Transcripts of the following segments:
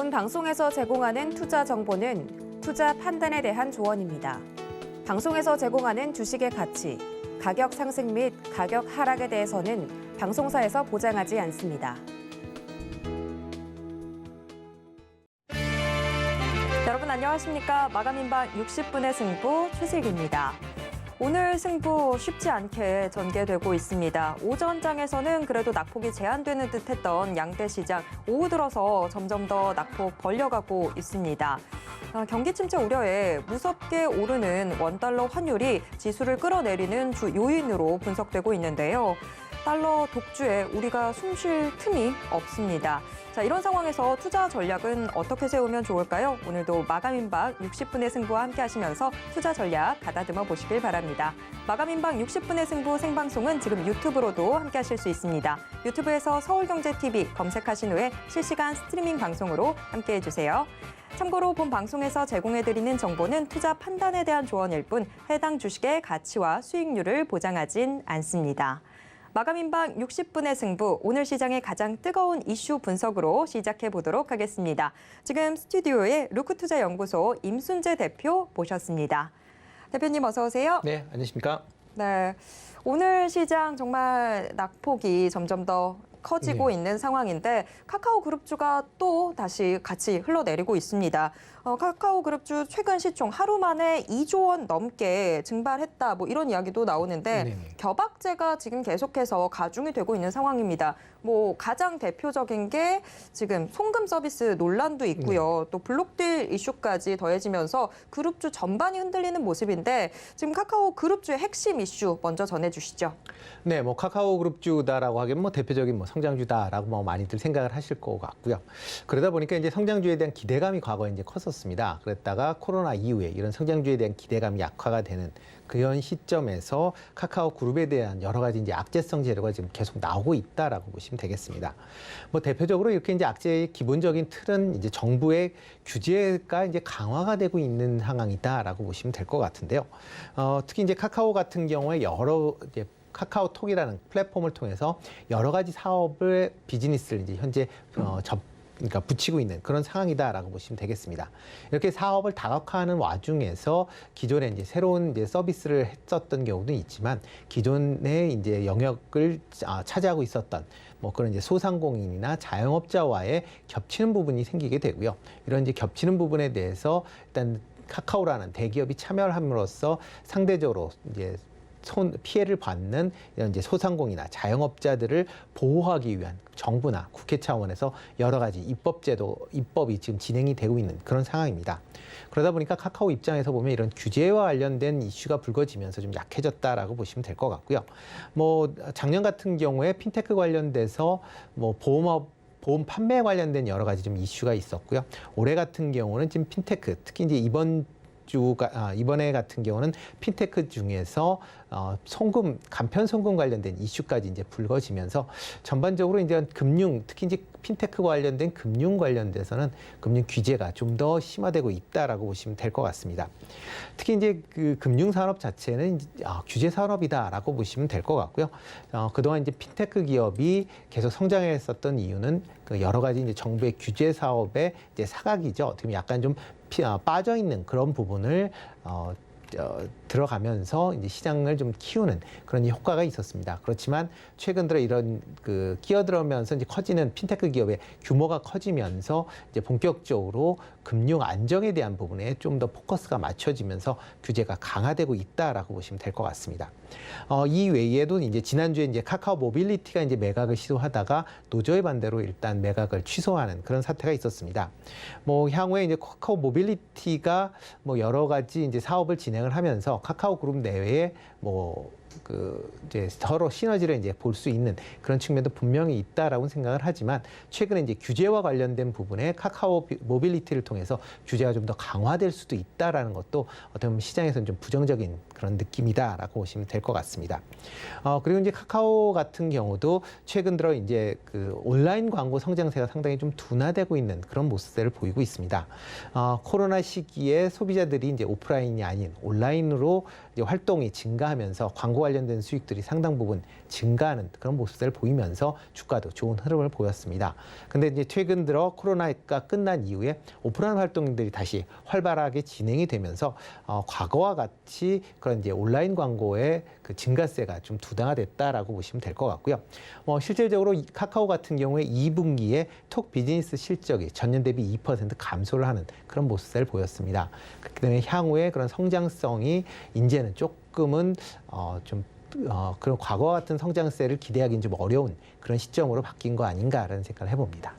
본 방송에서 제공하는 투자 정보는 투자 판단에 대한 조언입니다. 방송에서 제공하는 주식의 가치, 가격 상승 및 가격 하락에 대해서는 방송사에서 보장하지 않습니다. 여러분 안녕하십니까? 마감인방 60분의 승부 최슬기입니다. 오늘 승부 쉽지 않게 전개되고 있습니다. 오전장에서는 그래도 낙폭이 제한되는 듯했던 양대 시장, 오후 들어서 점점 더 낙폭 벌려가고 있습니다. 경기 침체 우려에 무섭게 오르는 원달러 환율이 지수를 끌어내리는 주 요인으로 분석되고 있는데요. 달러 독주에 우리가 숨쉴 틈이 없습니다. 자, 이런 상황에서 투자 전략은 어떻게 세우면 좋을까요? 오늘도 마감인방 60분의 승부와 함께 하시면서 투자 전략 가다듬어 보시길 바랍니다. 마감인방 60분의 승부 생방송은 지금 유튜브로도 함께 하실 수 있습니다. 유튜브에서 서울경제TV 검색하신 후에 실시간 스트리밍 방송으로 함께 해주세요. 참고로 본 방송에서 제공해드리는 정보는 투자 판단에 대한 조언일 뿐 해당 주식의 가치와 수익률을 보장하진 않습니다. 마감인방 60분의 승부, 오늘 시장의 가장 뜨거운 이슈 분석으로 시작해 보도록 하겠습니다. 지금 스튜디오에 루크투자연구소 임순재 대표 모셨습니다. 대표님 어서 오세요. 네, 안녕하십니까? 네, 오늘 시장 정말 낙폭이 점점 더 커지고 있는 상황인데 카카오그룹주가 또 다시 같이 흘러내리고 있습니다. 카카오그룹주 최근 시총 하루 만에 2조 원 넘게 증발했다, 뭐 이런 이야기도 나오는데 네네. 겨박제가 지금 계속해서 가중이 되고 있는 상황입니다. 뭐 가장 대표적인 게 지금 송금 서비스 논란도 있고요. 또 블록딜 이슈까지 더해지면서 그룹주 전반이 흔들리는 모습인데 지금 카카오그룹주의 핵심 이슈 먼저 전해주시죠. 네, 뭐 카카오그룹주다라고 하기엔 뭐 대표적인 뭐 성장주다라고 뭐 많이들 생각을 하실 것 같고요. 그러다 보니까 이제 성장주에 대한 기대감이 과거에 이제 컸었습니다. 그랬다가 코로나 이후에 이런 성장주에 대한 기대감이 약화가 되는 그런 시점에서 카카오그룹에 대한 여러 가지 이제 악재성 재료가 지금 계속 나오고 있다라고 보시면 되겠습니다. 뭐 대표적으로 이렇게 이제 악재의 기본적인 틀은 이제 정부의 규제가 이제 강화가 되고 있는 상황이다라고 보시면 될 것 같은데요. 특히 이제 카카오 같은 경우에 여러 이제 카카오톡이라는 플랫폼을 통해서 여러 가지 사업을 비즈니스를 이제 현재 그러니까 붙이고 있는 그런 상황이다라고 보시면 되겠습니다. 이렇게 사업을 다각화하는 와중에서 기존에 이제 새로운 이제 서비스를 했었던 경우도 있지만 기존의 이제 영역을 차지하고 있었던 뭐 그런 이제 소상공인이나 자영업자와의 겹치는 부분이 생기게 되고요. 이런 이제 겹치는 부분에 대해서 일단 카카오라는 대기업이 참여를 함으로써 상대적으로 이제 피해를 받는 이런 이제 소상공인이나 자영업자들을 보호하기 위한 정부나 국회 차원에서 여러 가지 입법이 지금 진행이 되고 있는 그런 상황입니다. 그러다 보니까 카카오 입장에서 보면 이런 규제와 관련된 이슈가 불거지면서 좀 약해졌다라고 보시면 될 것 같고요. 뭐 작년 같은 경우에 핀테크 관련돼서 뭐 보험 판매 관련된 여러 가지 좀 이슈가 있었고요. 올해 같은 경우는 지금 핀테크, 특히 이제 이번에 같은 경우는 핀테크 중에서 간편 송금 관련된 이슈까지 이제 불거지면서 전반적으로 이제 특히 이제 핀테크 관련된 금융 관련돼서는 금융 규제가 좀 더 심화되고 있다라고 보시면 될 것 같습니다. 특히 이제 그 금융 산업 자체는 규제 산업이다라고 보시면 될 것 같고요. 그동안 이제 핀테크 기업이 계속 성장했었던 이유는 그 여러 가지 이제 정부의 규제 사업의 이제 사각이죠. 어떻게 보면 약간 좀 빠져 있는 그런 부분을 들어가면서 이제 시장을 좀 키우는 그런 효과가 있었습니다. 그렇지만 최근 들어 이런 그 끼어들어오면서 이제 커지는 핀테크 기업의 규모가 커지면서 이제 본격적으로 금융 안정에 대한 부분에 좀 더 포커스가 맞춰지면서 규제가 강화되고 있다라고 보시면 될 것 같습니다. 이 외에도 이제 지난주에 이제 카카오 모빌리티가 이제 매각을 시도하다가 노조의 반대로 일단 매각을 취소하는 그런 사태가 있었습니다. 뭐 향후에 이제 카카오 모빌리티가 뭐 여러 가지 이제 사업을 진행을 하면서 카카오 그룹 내외에 이제 서로 시너지를 이제 볼 수 있는 그런 측면도 분명히 있다라고 생각을 하지만 최근에 이제 규제와 관련된 부분에 카카오 모빌리티를 통해서 규제가 좀 더 강화될 수도 있다라는 것도 어떻게 보면 시장에서는 좀 부정적인 그런 느낌이다라고 보시면 될 것 같습니다. 그리고 이제 카카오 같은 경우도 최근 들어 이제 그 온라인 광고 성장세가 상당히 좀 둔화되고 있는 그런 모습들을 보이고 있습니다. 코로나 시기에 소비자들이 이제 오프라인이 아닌 온라인으로 이제 활동이 증가하면서 광고 관련된 수익들이 상당 부분 증가하는 그런 모습을 보이면서 주가도 좋은 흐름을 보였습니다. 근데 이제 최근 들어 코로나가 끝난 이후에 오프라인 활동들이 다시 활발하게 진행이 되면서 과거와 같이 그런 이제 온라인 광고의 그 증가세가 좀 두당화됐다라고 보시면 될 것 같고요. 실질적으로 카카오 같은 경우에 2분기에 톡 비즈니스 실적이 전년 대비 2% 감소를 하는 그런 모습을 보였습니다. 그렇기 때문에 향후에 그런 성장성이 이제는 조금은 그런 과거와 같은 성장세를 기대하기는 좀 어려운 그런 시점으로 바뀐 거 아닌가라는 생각을 해봅니다.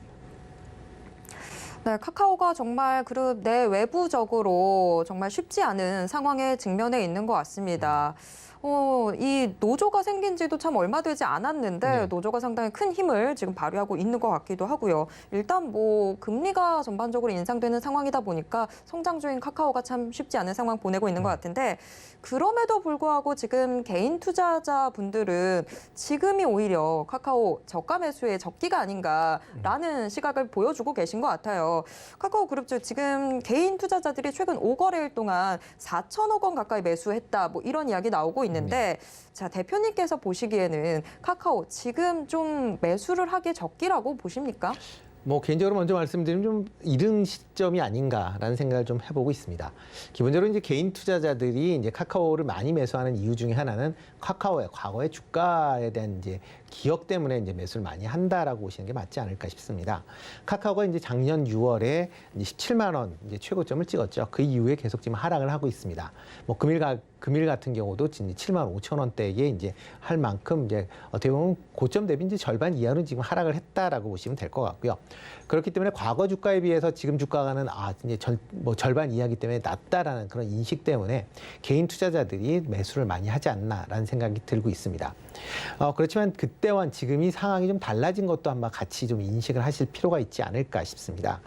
네, 카카오가 정말 그룹 내 외부적으로 정말 쉽지 않은 상황에 직면해 있는 것 같습니다. 이 노조가 생긴 지도 참 얼마 되지 않았는데 네. 노조가 상당히 큰 힘을 지금 발휘하고 있는 것 같기도 하고요. 일단 뭐 금리가 전반적으로 인상되는 상황이다 보니까 성장주인 카카오가 참 쉽지 않은 상황 보내고 있는 것 같은데 그럼에도 불구하고 지금 개인 투자자분들은 지금이 오히려 카카오 저가 매수의 적기가 아닌가라는 시각을 보여주고 계신 것 같아요. 카카오 그룹주 지금 개인 투자자들이 최근 5거래일 동안 4천억 원 가까이 매수했다. 뭐 이런 이야기 나오고 있는데 자, 대표님께서 보시기에는 카카오 지금 좀 매수를 하기에 적기라고 보십니까? 개인적으로 먼저 말씀드리면 좀 이른 시점이 아닌가라는 생각을 좀 해보고 있습니다. 기본적으로 이제 개인 투자자들이 이제 카카오를 많이 매수하는 이유 중에 하나는 카카오의 과거의 주가에 대한 이제 기억 때문에 이제 매수를 많이 한다라고 보시는 게 맞지 않을까 싶습니다. 카카오가 이제 작년 6월에 이제 17만 원 이제 최고점을 찍었죠. 그 이후에 계속 지금 하락을 하고 있습니다. 금일 같은 경우도 7만 5천 원대에 이제 할 만큼 이제 어떻게 보면 고점 대비 이제 절반 이하로 지금 하락을 했다라고 보시면 될 것 같고요. 그렇기 때문에 과거 주가에 비해서 지금 주가는 이제 절반 이하기 때문에 낮다라는 그런 인식 때문에 개인 투자자들이 매수를 많이 하지 않나라는 생각이 들고 있습니다. 그렇지만 그때와 지금이 상황이 좀 달라진 것도 한번 같이 좀 인식을 하실 필요가 있지 않을까 싶습니다.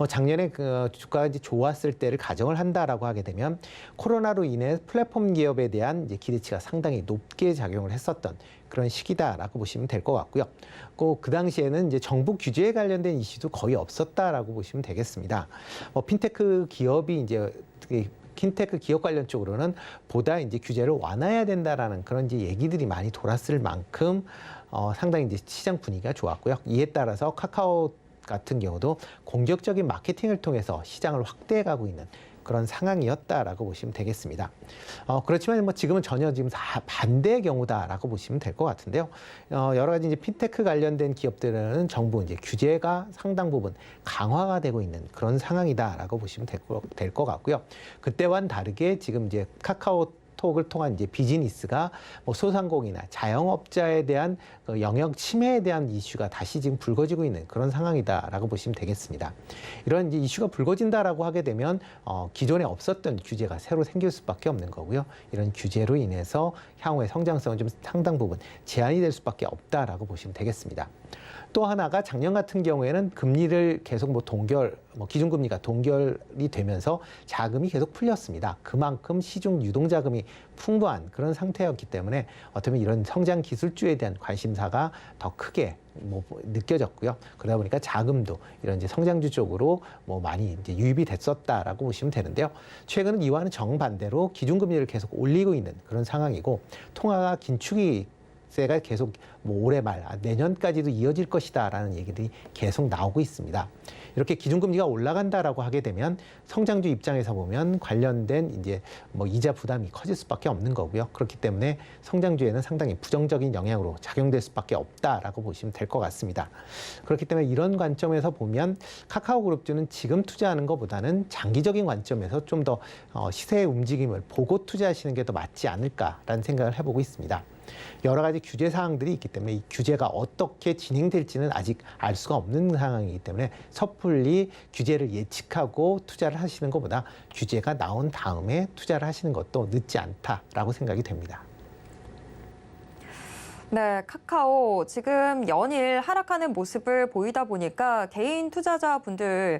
작년에 그 주가가 이제 좋았을 때를 가정을 한다라고 하게 되면 코로나로 인해 플랫폼 기업에 대한 이제 기대치가 상당히 높게 작용을 했었던 그런 시기다라고 보시면 될 것 같고요. 그 당시에는 이제 정부 규제에 관련된 이슈도 거의 없었다라고 보시면 되겠습니다. 핀테크 기업이 이제 핀테크 기업 관련 쪽으로는 보다 이제 규제를 완화해야 된다라는 그런 이제 얘기들이 많이 돌았을 만큼 상당히 이제 시장 분위기가 좋았고요. 이에 따라서 카카오 같은 경우도 공격적인 마케팅을 통해서 시장을 확대해가고 있는 그런 상황이었다라고 보시면 되겠습니다. 그렇지만 지금은 전혀 지금 반대의 경우다라고 보시면 될 것 같은데요. 여러 가지 이제 핀테크 관련된 기업들은 정부 이제 규제가 상당 부분 강화가 되고 있는 그런 상황이다라고 보시면 될 것 같고요. 그때와는 다르게 지금 이제 카카오톡을 통한 이제 비즈니스가 소상공인이나 자영업자에 대한 그 영역 침해에 대한 이슈가 다시 지금 불거지고 있는 그런 상황이다라고 보시면 되겠습니다. 이런 이제 이슈가 불거진다라고 하게 되면 기존에 없었던 규제가 새로 생길 수밖에 없는 거고요. 이런 규제로 인해서 향후의 성장성은 좀 상당 부분 제한이 될 수밖에 없다라고 보시면 되겠습니다. 또 하나가 작년 같은 경우에는 금리를 계속 기준금리가 동결이 되면서 자금이 계속 풀렸습니다. 그만큼 시중 유동자금이 풍부한 그런 상태였기 때문에 어떻게 보면 이런 성장 기술주에 대한 관심사가 더 크게 느껴졌고요. 그러다 보니까 자금도 이런 이제 성장주 쪽으로 많이 이제 유입이 됐었다라고 보시면 되는데요. 최근은 이와는 정반대로 기준금리를 계속 올리고 있는 그런 상황이고 통화가 긴축이 가 계속 올해 말 내년까지도 이어질 것이다라는 얘기들이 계속 나오고 있습니다. 이렇게 기준금리가 올라간다라고 하게 되면 성장주 입장에서 보면 관련된 이제 이자 부담이 커질 수밖에 없는 거고요. 그렇기 때문에 성장주에는 상당히 부정적인 영향으로 작용될 수밖에 없다라고 보시면 될 것 같습니다. 그렇기 때문에 이런 관점에서 보면 카카오그룹주는 지금 투자하는 것보다는 장기적인 관점에서 좀 더 시세의 움직임을 보고 투자하시는 게 더 맞지 않을까라는 생각을 해보고 있습니다. 여러 가지 규제 사항들이 있기 때문에 이 규제가 어떻게 진행될지는 아직 알 수가 없는 상황이기 때문에 섣불리 규제를 예측하고 투자를 하시는 것보다 규제가 나온 다음에 투자를 하시는 것도 늦지 않다라고 생각이 됩니다. 네, 카카오 지금 연일 하락하는 모습을 보이다 보니까 개인 투자자분들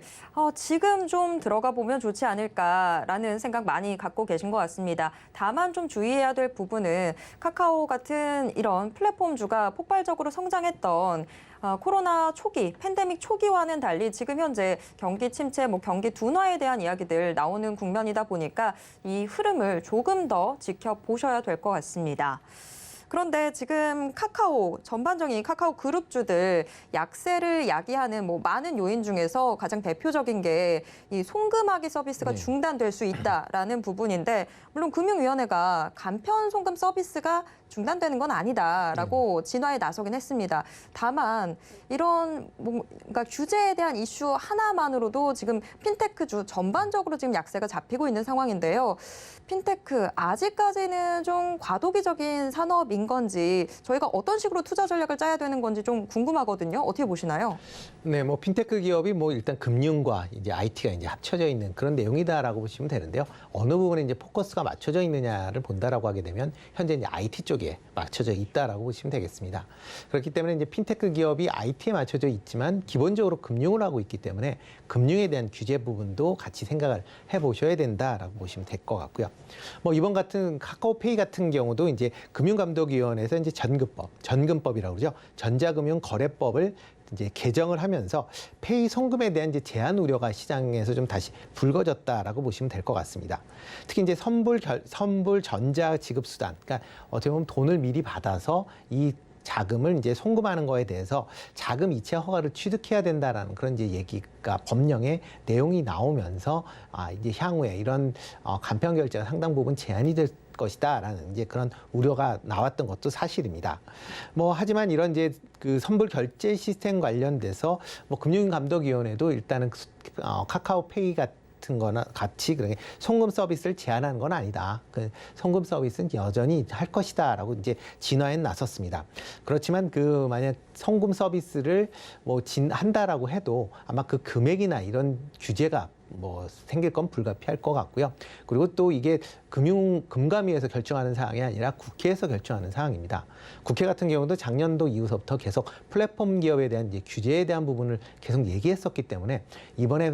지금 좀 들어가 보면 좋지 않을까라는 생각 많이 갖고 계신 것 같습니다. 다만 좀 주의해야 될 부분은 카카오 같은 이런 플랫폼주가 폭발적으로 성장했던 코로나 초기, 팬데믹 초기와는 달리 지금 현재 경기 침체, 경기 둔화에 대한 이야기들 나오는 국면이다 보니까 이 흐름을 조금 더 지켜보셔야 될 것 같습니다. 그런데 지금 카카오, 전반적인 카카오 그룹주들 약세를 야기하는 많은 요인 중에서 가장 대표적인 게 이 송금하기 서비스가 네. 중단될 수 있다라는 부분인데, 물론 금융위원회가 간편 송금 서비스가 중단되는 건 아니다라고 진화에 나서긴 했습니다. 다만 이런 뭔가 규제에 대한 이슈 하나만으로도 지금 핀테크주 전반적으로 지금 약세가 잡히고 있는 상황인데요. 핀테크 아직까지는 좀 과도기적인 산업인 건지, 저희가 어떤 식으로 투자 전략을 짜야 되는 건지 좀 궁금하거든요. 어떻게 보시나요? 네, 핀테크 기업이 일단 금융과 이제 IT가 이제 합쳐져 있는 그런 내용이다라고 보시면 되는데요. 어느 부분에 이제 포커스가 맞춰져 있느냐를 본다라고 하게 되면 현재 이제 IT 쪽에 맞춰져 있다라고 보시면 되겠습니다. 그렇기 때문에 이제 핀테크 기업이 IT에 맞춰져 있지만 기본적으로 금융을 하고 있기 때문에 금융에 대한 규제 부분도 같이 생각을 해보셔야 된다라고 보시면 될 것 같고요. 이번 같은 카카오페이 같은 경우도 이제 금융감독위원회에서 이제 전금법이라고 그러죠. 전자금융거래법을 이제 개정을 하면서 페이 송금에 대한 이제 제한 우려가 시장에서 좀 다시 불거졌다라고 보시면 될 것 같습니다. 특히 이제 선불 전자 지급 수단, 그러니까 어떻게 보면 돈을 미리 받아서 이 자금을 이제 송금하는 거에 대해서 자금 이체 허가를 취득해야 된다라는 그런 이제 얘기가 법령에 내용이 나오면서 이제 향후에 이런 간편 결제가 상당 부분 제한이 될 것이다라는 이제 그런 우려가 나왔던 것도 사실입니다. 하지만 이런 이제 그 선불 결제 시스템 관련돼서 금융감독위원회도 일단은 카카오페이 같은 거나 같이 그렇게 송금 서비스를 제한하는 건 아니다. 그 송금 서비스는 여전히 할 것이다라고 이제 진화에 나섰습니다. 그렇지만 만약 송금 서비스를 한다라고 해도 아마 그 금액이나 이런 규제가 생길 건 불가피할 것 같고요. 그리고 또 이게 금감위에서 결정하는 사항이 아니라 국회에서 결정하는 사항입니다. 국회 같은 경우도 작년도 이후서부터 계속 플랫폼 기업에 대한 이제 규제에 대한 부분을 계속 얘기했었기 때문에 이번에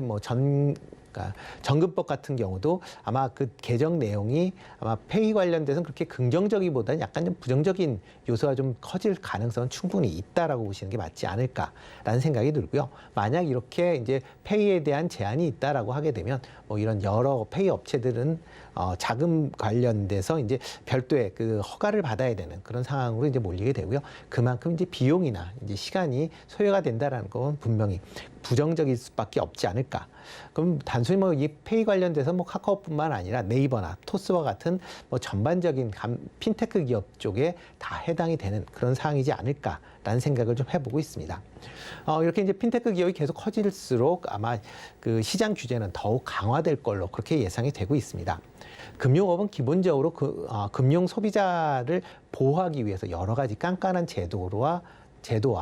그러니까 전금법 같은 경우도 아마 그 개정 내용이 아마 페이 관련돼서는 그렇게 긍정적이보다는 약간 좀 부정적인 요소가 좀 커질 가능성은 충분히 있다라고 보시는 게 맞지 않을까라는 생각이 들고요. 만약 이렇게 이제 페이에 대한 제한이 있다라고 하게 되면 이런 여러 페이 업체들은 자금 관련돼서 이제 별도의 그 허가를 받아야 되는 그런 상황으로 이제 몰리게 되고요. 그만큼 이제 비용이나 이제 시간이 소요가 된다라는 건 분명히 부정적일 수밖에 없지 않을까. 그럼 단순히 이 페이 관련돼서 카카오뿐만 아니라 네이버나 토스와 같은 전반적인 핀테크 기업 쪽에 다 해당이 되는 그런 상황이지 않을까라는 생각을 좀 해보고 있습니다. 이렇게 이제 핀테크 기업이 계속 커질수록 아마 그 시장 규제는 더욱 강화될 걸로 그렇게 예상이 되고 있습니다. 금융업은 기본적으로 금융 소비자를 보호하기 위해서 여러 가지 깐깐한 제도와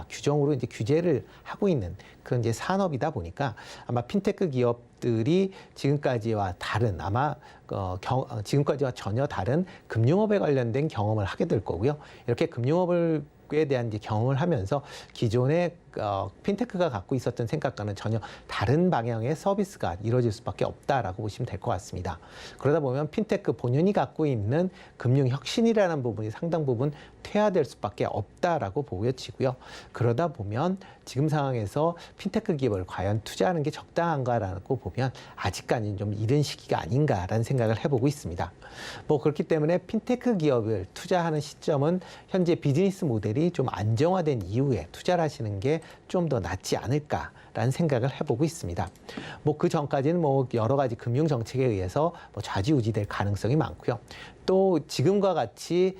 규정으로 이제 규제를 하고 있는 그런 이제 산업이다 보니까 아마 핀테크 기업들이 지금까지와 다른 지금까지와 전혀 다른 금융업에 관련된 경험을 하게 될 거고요. 이렇게 금융업에 대한 이제 경험을 하면서 기존의 핀테크가 갖고 있었던 생각과는 전혀 다른 방향의 서비스가 이루어질 수밖에 없다라고 보시면 될 것 같습니다. 그러다 보면 핀테크 본연이 갖고 있는 금융 혁신이라는 부분이 상당 부분 퇴화될 수밖에 없다라고 보여지고요. 그러다 보면 지금 상황에서 핀테크 기업을 과연 투자하는 게 적당한가라고 보면 아직까지는 좀 이른 시기가 아닌가라는 생각을 해보고 있습니다. 그렇기 때문에 핀테크 기업을 투자하는 시점은 현재 비즈니스 모델이 좀 안정화된 이후에 투자를 하시는 게 좀 더 낫지 않을까라는 생각을 해보고 있습니다. 그 전까지는 여러 가지 금융 정책에 의해서 좌지우지될 가능성이 많고요. 또 지금과 같이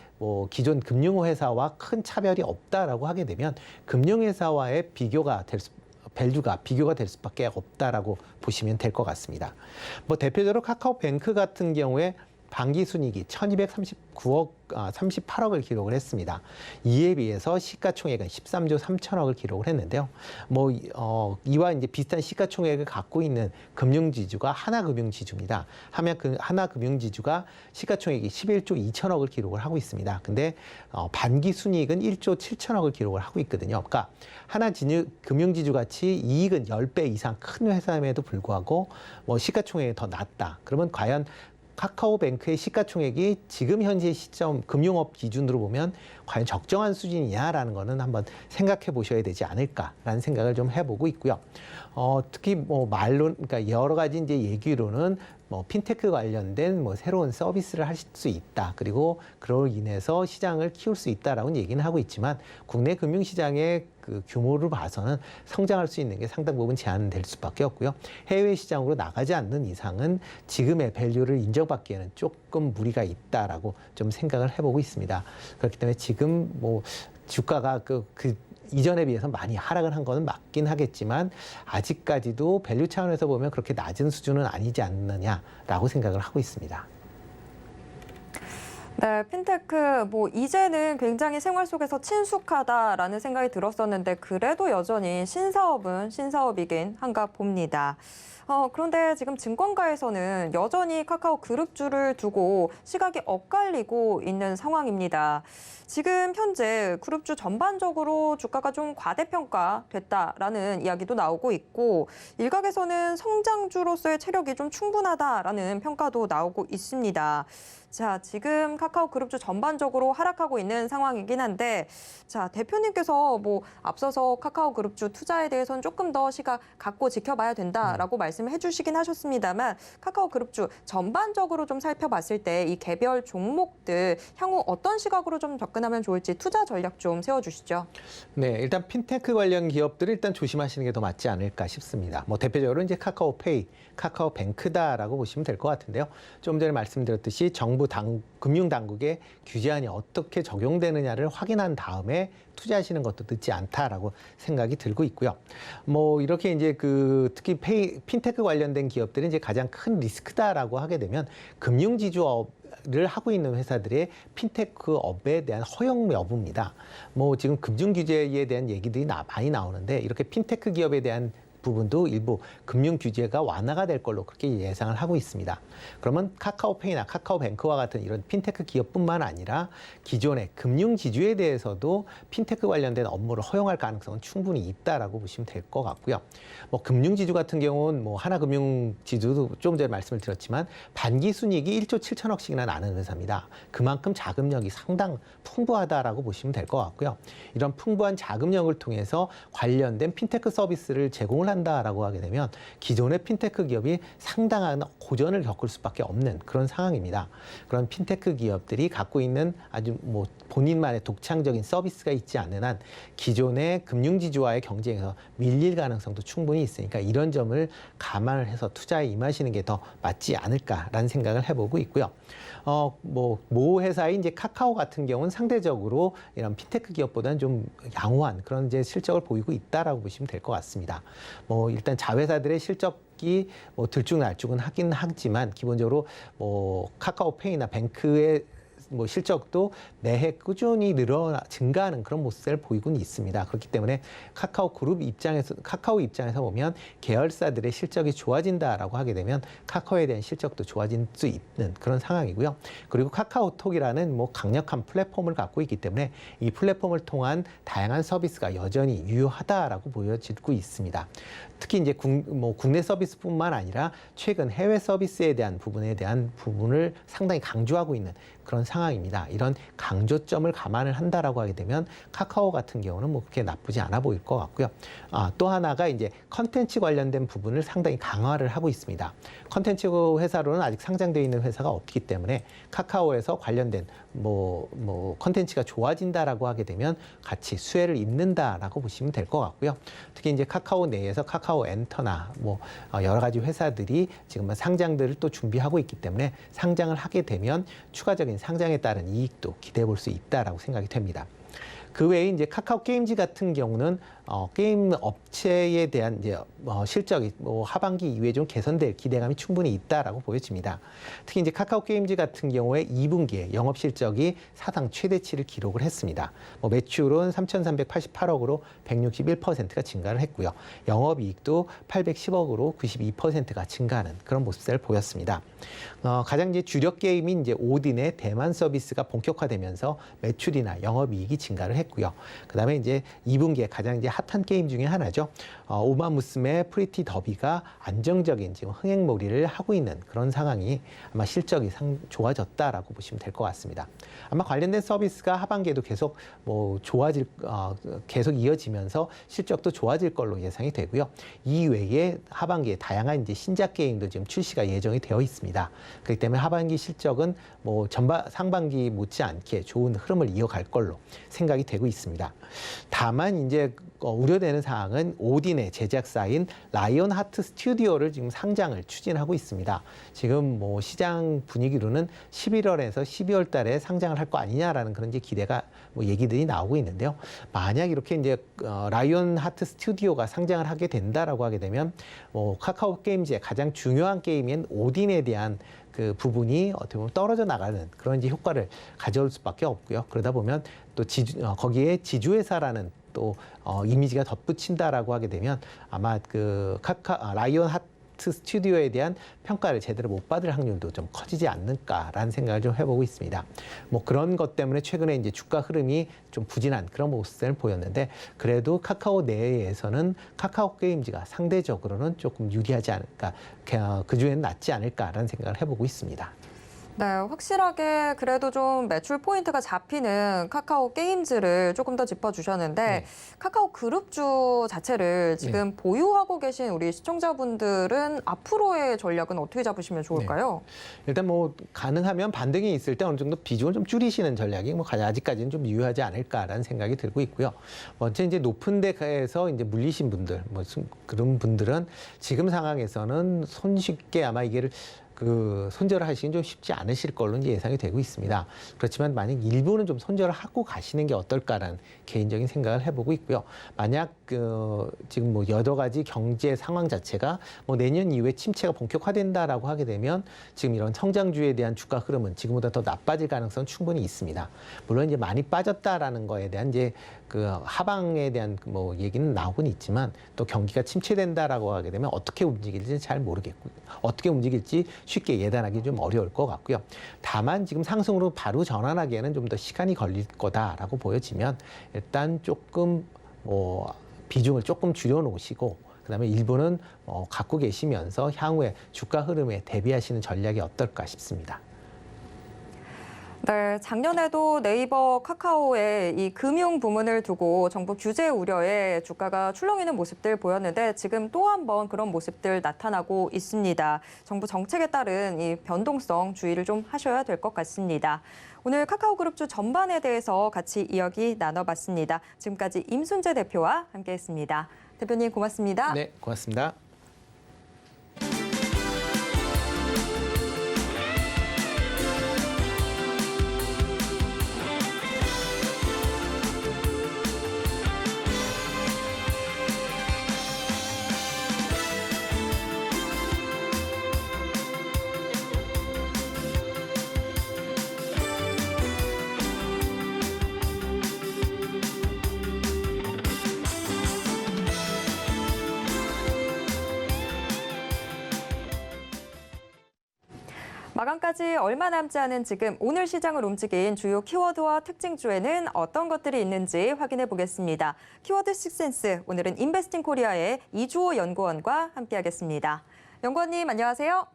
기존 금융회사와 큰 차별이 없다라고 하게 되면 금융회사와의 비교가 될 수밖에 없다라고 보시면 될 것 같습니다. 대표적으로 카카오뱅크 같은 경우에 반기 순이익이 38억을 기록을 했습니다. 이에 비해서 시가총액은 13조 3천억을 기록을 했는데요. 이와 이제 비슷한 시가총액을 갖고 있는 금융지주가 하나금융지주입니다. 하나금융지주가 시가총액이 11조 2천억을 기록을 하고 있습니다. 근데 반기 순이익은 1조 7천억을 기록을 하고 있거든요. 그러니까 금융지주 같이 이익은 10배 이상 큰 회사임에도 불구하고 시가총액이 더 낮다. 그러면 과연 카카오뱅크의 시가총액이 지금 현재 시점 금융업 기준으로 보면 과연 적정한 수준이냐라는 거는 한번 생각해 보셔야 되지 않을까라는 생각을 좀 해보고 있고요. 특히 그러니까 여러 가지 이제 얘기로는 핀테크 관련된 새로운 서비스를 하실 수 있다. 그리고 그로 인해서 시장을 키울 수 있다라고 얘기는 하고 있지만 국내 금융시장의 그 규모를 봐서는 성장할 수 있는 게 상당 부분 제한될 수밖에 없고요. 해외 시장으로 나가지 않는 이상은 지금의 밸류를 인정받기에는 조금 무리가 있다라고 좀 생각을 해보고 있습니다. 그렇기 때문에 지금 주가가 그 이전에 비해서 많이 하락을 한 거는 맞긴 하겠지만 아직까지도 밸류 차원에서 보면 그렇게 낮은 수준은 아니지 않느냐라고 생각을 하고 있습니다. 네, 핀테크 이제는 굉장히 생활 속에서 친숙하다라는 생각이 들었었는데 그래도 여전히 신사업은 신사업이긴 한가 봅니다. 그런데 지금 증권가에서는 여전히 카카오 그룹주를 두고 시각이 엇갈리고 있는 상황입니다. 지금 현재 그룹주 전반적으로 주가가 좀 과대평가됐다라는 이야기도 나오고 있고 일각에서는 성장주로서의 체력이 좀 충분하다라는 평가도 나오고 있습니다. 자, 지금 카카오 그룹주 전반적으로 하락하고 있는 상황이긴 한데 자, 대표님께서 앞서서 카카오 그룹주 투자에 대해서는 조금 더 시각 갖고 지켜봐야 된다라고 말씀을 해주시긴 하셨습니다만 카카오 그룹주 전반적으로 좀 살펴봤을 때 이 개별 종목들 향후 어떤 시각으로 좀 접근하면 좋을지 투자 전략 좀 세워주시죠. 네, 일단 핀테크 관련 기업들을 일단 조심하시는 게 더 맞지 않을까 싶습니다. 대표적으로 이제 카카오페이, 카카오뱅크다라고 보시면 될 것 같은데요. 좀 전에 말씀드렸듯이 정부 금융당국의 규제안이 어떻게 적용되느냐를 확인한 다음에 투자하시는 것도 늦지 않다라고 생각이 들고 있고요. 이렇게 이제 특히 핀테크 관련된 기업들이 이제 가장 큰 리스크다라고 하게 되면 금융지주업을 하고 있는 회사들의 핀테크 업에 대한 허용 여부입니다. 지금 금융 규제에 대한 얘기들이 많이 나오는데 이렇게 핀테크 기업에 대한 부분도 일부 금융 규제가 완화가 될 걸로 그렇게 예상을 하고 있습니다. 그러면 카카오페이나 카카오뱅크와 같은 이런 핀테크 기업뿐만 아니라 기존의 금융 지주에 대해서도 핀테크 관련된 업무를 허용할 가능성은 충분히 있다라고 보시면 될 것 같고요. 금융 지주 같은 경우는 하나금융 지주도 좀 전에 말씀을 드렸지만 반기 순이익이 1조 7천억씩이나 나는 회사입니다. 그만큼 자금력이 상당 풍부하다라고 보시면 될 것 같고요. 이런 풍부한 자금력을 통해서 관련된 핀테크 서비스를 제공을 한다라고 하게 되면 기존의 핀테크 기업이 상당한 고전을 겪을 수밖에 없는 그런 상황입니다. 그런 핀테크 기업들이 갖고 있는 아주 본인만의 독창적인 서비스가 있지 않는 한 기존의 금융지주와의 경쟁에서 밀릴 가능성도 충분히 있으니까 이런 점을 감안을 해서 투자에 임하시는 게 더 맞지 않을까라는 생각을 해보고 있고요. 모 회사인 이제 카카오 같은 경우는 상대적으로 이런 핀테크 기업보다는 좀 양호한 그런 이제 실적을 보이고 있다라고 보시면 될 것 같습니다. 일단 자회사들의 실적이 들쭉날쭉은 하긴 하지만 기본적으로 카카오페이나 뱅크의 실적도 매해 꾸준히 증가하는 그런 모습을 보이고는 있습니다. 그렇기 때문에 카카오 입장에서 보면 계열사들의 실적이 좋아진다라고 하게 되면 카카오에 대한 실적도 좋아질 수 있는 그런 상황이고요. 그리고 카카오톡이라는 강력한 플랫폼을 갖고 있기 때문에 이 플랫폼을 통한 다양한 서비스가 여전히 유효하다라고 보여지고 있습니다. 특히 이제 국내 서비스뿐만 아니라 최근 해외 서비스에 대한 부분을 상당히 강조하고 있는 그런 상황입니다. 이런 강조점을 감안을 한다라고 하게 되면 카카오 같은 경우는 그렇게 나쁘지 않아 보일 것 같고요. 또 하나가 이제 컨텐츠 관련된 부분을 상당히 강화를 하고 있습니다. 컨텐츠 회사로는 아직 상장되어 있는 회사가 없기 때문에 카카오에서 관련된 컨텐츠가 좋아진다라고 하게 되면 같이 수혜를 입는다라고 보시면 될 것 같고요. 특히 이제 카카오 내에서 카카오 엔터나 여러 가지 회사들이 지금 상장들을 또 준비하고 있기 때문에 상장을 하게 되면 추가적인 상장에 따른 이익도 기대해 볼 수 있다라고 생각이 됩니다. 그 외에 이제 카카오 게임즈 같은 경우는 게임 업체에 대한 이제 실적이 하반기 이후에 좀 개선될 기대감이 충분히 있다라고 보여집니다. 특히 이제 카카오 게임즈 같은 경우에 2분기에 영업 실적이 사상 최대치를 기록을 했습니다. 매출은 3,388억으로 161%가 증가를 했고요. 영업이익도 810억으로 92%가 증가하는 그런 모습을 보였습니다. 가장 이제 주력 게임인 이제 오딘의 대만 서비스가 본격화되면서 매출이나 영업이익이 증가를 했고요. 그다음에 이제 2분기에 가장 이제 핫한 게임 중에 하나죠. 우마무스메 프리티 더비가 안정적인 지금 흥행몰이를 하고 있는 그런 상황이 아마 실적이 좋아졌다라고 보시면 될 것 같습니다. 아마 관련된 서비스가 하반기에도 계속 계속 이어지면서 실적도 좋아질 걸로 예상이 되고요. 이외에 하반기에 다양한 이제 신작 게임도 지금 출시가 예정이 되어 있습니다. 그렇기 때문에 하반기 실적은 상반기 못지않게 좋은 흐름을 이어갈 걸로 생각이 되고 있습니다. 다만 이제 우려되는 사항은 오딘의 제작사인 라이온 하트 스튜디오를 지금 상장을 추진하고 있습니다. 지금 시장 분위기로는 11월에서 12월 달에 상장을 할 거 아니냐라는 그런 이제 기대가 얘기들이 나오고 있는데요. 만약 이렇게 이제 라이온 하트 스튜디오가 상장을 하게 된다라고 하게 되면 카카오 게임즈의 가장 중요한 게임인 오딘에 대한 그 부분이 어떻게 보면 떨어져 나가는 그런 이제 효과를 가져올 수밖에 없고요. 그러다 보면 또 거기에 지주회사라는 또 이미지가 덧붙인다라고 하게 되면 아마 그 라이온 하트 스튜디오에 대한 평가를 제대로 못 받을 확률도 좀 커지지 않을까라는 생각을 좀 해보고 있습니다. 그런 것 때문에 최근에 이제 주가 흐름이 좀 부진한 그런 모습을 보였는데 그래도 카카오 내에서는 카카오 게임즈가 상대적으로는 조금 유리하지 않을까, 그 중에는 낫지 않을까라는 생각을 해보고 있습니다. 네, 확실하게 그래도 좀 매출 포인트가 잡히는 카카오 게임즈를 조금 더 짚어주셨는데 네. 카카오 그룹주 자체를 지금 보유하고 계신 우리 시청자분들은 앞으로의 전략은 어떻게 잡으시면 좋을까요? 일단 가능하면 반등이 있을 때 어느 정도 비중을 좀 줄이시는 전략이 아직까지는 좀 유효하지 않을까라는 생각이 들고 있고요. 먼저 이제 높은 데에서 이제 물리신 분들, 그런 분들은 지금 상황에서는 손쉽게 아마 이게 손절을 하시긴 좀 쉽지 않으실 걸로 이제 예상이 되고 있습니다. 그렇지만 만약 일부는 좀 손절을 하고 가시는 게 어떨까라는 개인적인 생각을 해보고 있고요. 만약 지금 여러 가지 경제 상황 자체가 내년 이후에 침체가 본격화된다라고 하게 되면 지금 이런 성장주에 대한 주가 흐름은 지금보다 더 나빠질 가능성은 충분히 있습니다. 물론 이제 많이 빠졌다라는 거에 대한 이제 하방에 대한 얘기는 나오곤 있지만 또 경기가 침체된다라고 하게 되면 어떻게 움직일지 잘 모르겠고 어떻게 움직일지 쉽게 예단하기 좀 어려울 것 같고요. 다만 지금 상승으로 바로 전환하기에는 좀 더 시간이 걸릴 거다라고 보여지면 일단 조금 비중을 조금 줄여놓으시고 그다음에 일부는 갖고 계시면서 향후에 주가 흐름에 대비하시는 전략이 어떨까 싶습니다. 네, 작년에도 네이버, 카카오의 이 금융 부문을 두고 정부 규제 우려에 주가가 출렁이는 모습들 보였는데 지금 또 한 번 그런 모습들 나타나고 있습니다. 정부 정책에 따른 이 변동성 주의를 좀 하셔야 될 것 같습니다. 오늘 카카오그룹주 전반에 대해서 같이 이야기 나눠봤습니다. 지금까지 임순재 대표와 함께했습니다. 대표님 고맙습니다. 네, 고맙습니다. 마감까지 얼마 남지 않은 지금 오늘 시장을 움직인 주요 키워드와 특징주에는 어떤 것들이 있는지 확인해 보겠습니다. 키워드 식센스, 오늘은 인베스팅 코리아의 이주호 연구원과 함께하겠습니다. 연구원님 안녕하세요.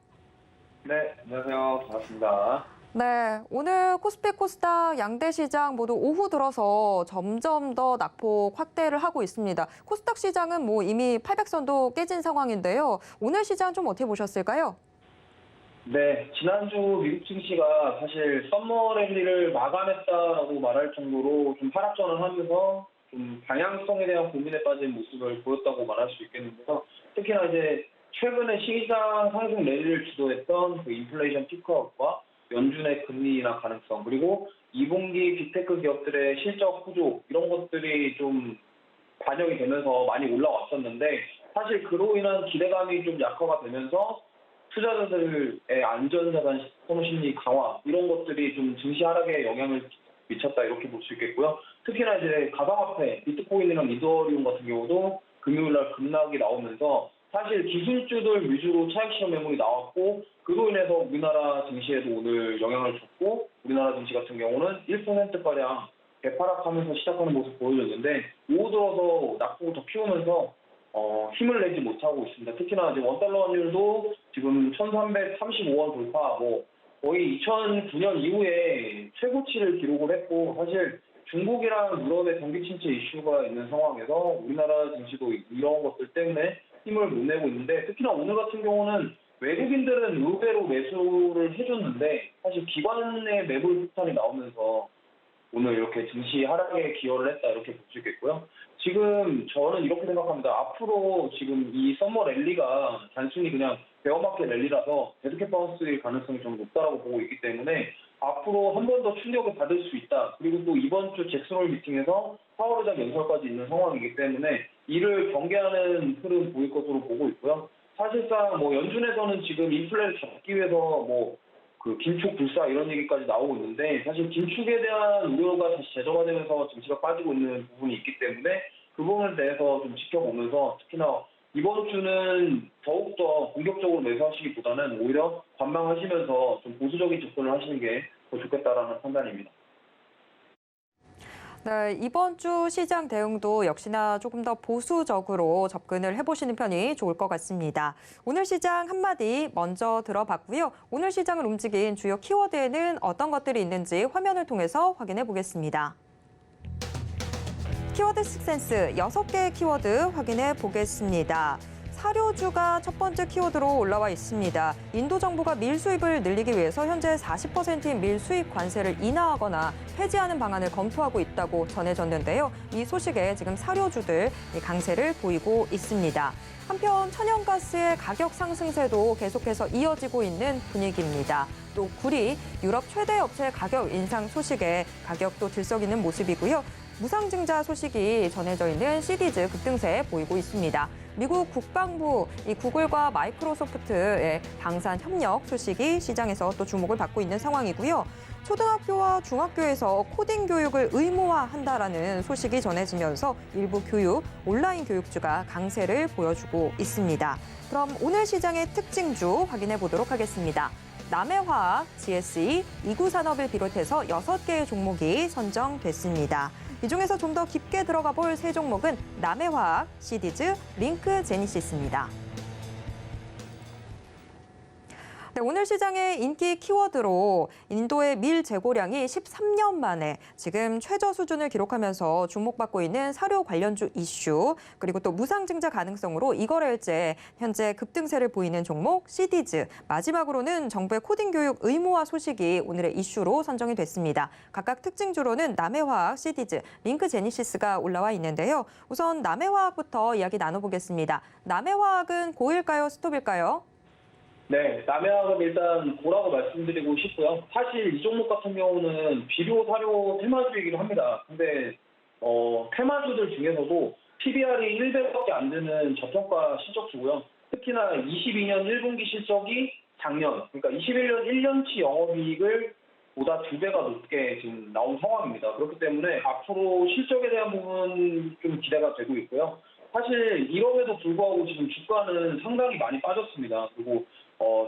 네, 안녕하세요. 반갑습니다. 네, 오늘 코스피, 코스닥 양대 시장 모두 오후 들어서 점점 더 낙폭 확대를 하고 있습니다. 코스닥 시장은 이미 800선도 깨진 상황인데요. 오늘 시장 좀 어떻게 보셨을까요? 네, 지난주 미국 증시가 사실 썸머 랠리를 마감했다라고 말할 정도로 좀 하락전을 하면서 좀 방향성에 대한 고민에 빠진 모습을 보였다고 말할 수 있겠는데요. 특히나 이제 최근에 시장 상승 랠리를 주도했던 그 인플레이션 피크업과 연준의 금리 인하 가능성, 그리고 2분기 빅테크 기업들의 실적 후조 이런 것들이 좀 반영이 되면서 많이 올라왔었는데 사실 그로 인한 기대감이 좀 약화가 되면서 투자자들의 안전자산 선호심리 강화 이런 것들이 좀 증시 하락에 영향을 미쳤다 이렇게 볼 수 있겠고요. 특히나 이제 가상화폐, 비트코인이랑 이더리움 같은 경우도 금요일날 급락이 나오면서 사실 기술주들 위주로 차익 실현 매물이 나왔고 그로 인해서 우리나라 증시에도 오늘 영향을 줬고 우리나라 증시 같은 경우는 1%가량 대파락하면서 시작하는 모습 보여줬는데 오후 들어서 낙폭을 더 키우면서 힘을 내지 못하고 있습니다. 특히나 이제 원달러 환율도 지금 1,335원 돌파, 거의 2009년 이후에 최고치를 기록을 했고 사실 중국이랑 유럽의 경기 침체 이슈가 있는 상황에서 우리나라 증시도 이런 것들 때문에 힘을 못 내고 있는데 특히나 오늘 같은 경우는 외국인들은 의외로 매수를 해줬는데 사실 기관의 매물 폭탄이 나오면서 오늘 이렇게 증시 하락에 기여를 했다 이렇게 볼 수 있겠고요. 지금 저는 이렇게 생각합니다. 앞으로 지금 이 썸머 랠리가 단순히 그냥 베어마켓 랠리라서 데드캣 바운스의 가능성이 좀 높다라고 보고 있기 때문에 앞으로 한 번 더 충격을 받을 수 있다. 그리고 또 이번 주 잭슨홀 미팅에서 파월 의장 연설까지 있는 상황이기 때문에 이를 경계하는 흐름 보일 것으로 보고 있고요. 사실상 연준에서는 지금 인플레를 잡기 위해서 그 긴축 불사 이런 얘기까지 나오고 있는데 사실 긴축에 대한 우려가 다시 재점화되면서 증시가 빠지고 있는 부분이 있기 때문에 그 부분에 대해서 좀 지켜보면서 특히나 이번 주는 더욱더 공격적으로 매수하시기보다는 오히려 관망하시면서 좀 보수적인 접근을 하시는 게 더 좋겠다라는 판단입니다. 네, 이번 주 시장 대응도 역시나 조금 더 보수적으로 접근을 해보시는 편이 좋을 것 같습니다. 오늘 시장 한마디 먼저 들어봤고요. 오늘 시장을 움직인 주요 키워드에는 어떤 것들이 있는지 화면을 통해서 확인해 보겠습니다. 키워드 식센스 6개의 키워드 확인해 보겠습니다. 사료주가 첫 번째 키워드로 올라와 있습니다. 인도 정부가 밀 수입을 늘리기 위해서 현재 40%인 밀 수입 관세를 인하하거나 폐지하는 방안을 검토하고 있다고 전해졌는데요. 이 소식에 지금 사료주들 강세를 보이고 있습니다. 한편 천연가스의 가격 상승세도 계속해서 이어지고 있는 분위기입니다. 또 구리, 유럽 최대 업체 가격 인상 소식에 가격도 들썩이는 모습이고요. 무상증자 소식이 전해져 있는 시디즈 급등세 보이고 있습니다. 미국 국방부, 구글과 마이크로소프트의 방산 협력 소식이 시장에서 또 주목을 받고 있는 상황이고요. 초등학교와 중학교에서 코딩 교육을 의무화한다라는 소식이 전해지면서 일부 온라인 교육주가 강세를 보여주고 있습니다. 그럼 오늘 시장의 특징주 확인해 보도록 하겠습니다. 남해화학, GSE, 이구산업을 비롯해서 6개의 종목이 선정됐습니다. 이 중에서 좀 더 깊게 들어가 볼 세 종목은 남해화학, 시디즈, 링크 제니시스입니다. 네, 오늘 시장의 인기 키워드로 인도의 밀 재고량이 13년 만에 지금 최저 수준을 기록하면서 주목받고 있는 사료 관련주 이슈, 그리고 또 무상증자 가능성으로 이거래일제 현재 급등세를 보이는 종목 시디즈, 마지막으로는 정부의 코딩 교육 의무화 소식이 오늘의 이슈로 선정이 됐습니다. 각각 특징주로는 남해화학, 시디즈, 링크 제니시스가 올라와 있는데요. 우선 남해화학부터 이야기 나눠보겠습니다. 남해화학은 고일까요, 스톱일까요? 네, 남해화학은 일단 고라고 말씀드리고 싶고요. 사실 이 종목 같은 경우는 비료, 사료, 테마주이기도 합니다. 근데 테마주들 중에서도 PBR이 1배밖에 안 되는 저평가 실적주고요. 특히나 22년 1분기 실적이 작년, 그러니까 21년 1년치 영업이익을 보다 2배가 높게 지금 나온 상황입니다. 그렇기 때문에 앞으로 실적에 대한 부분 좀 기대가 되고 있고요. 사실 이럼에도 불구하고 지금 주가는 상당히 많이 빠졌습니다. 그리고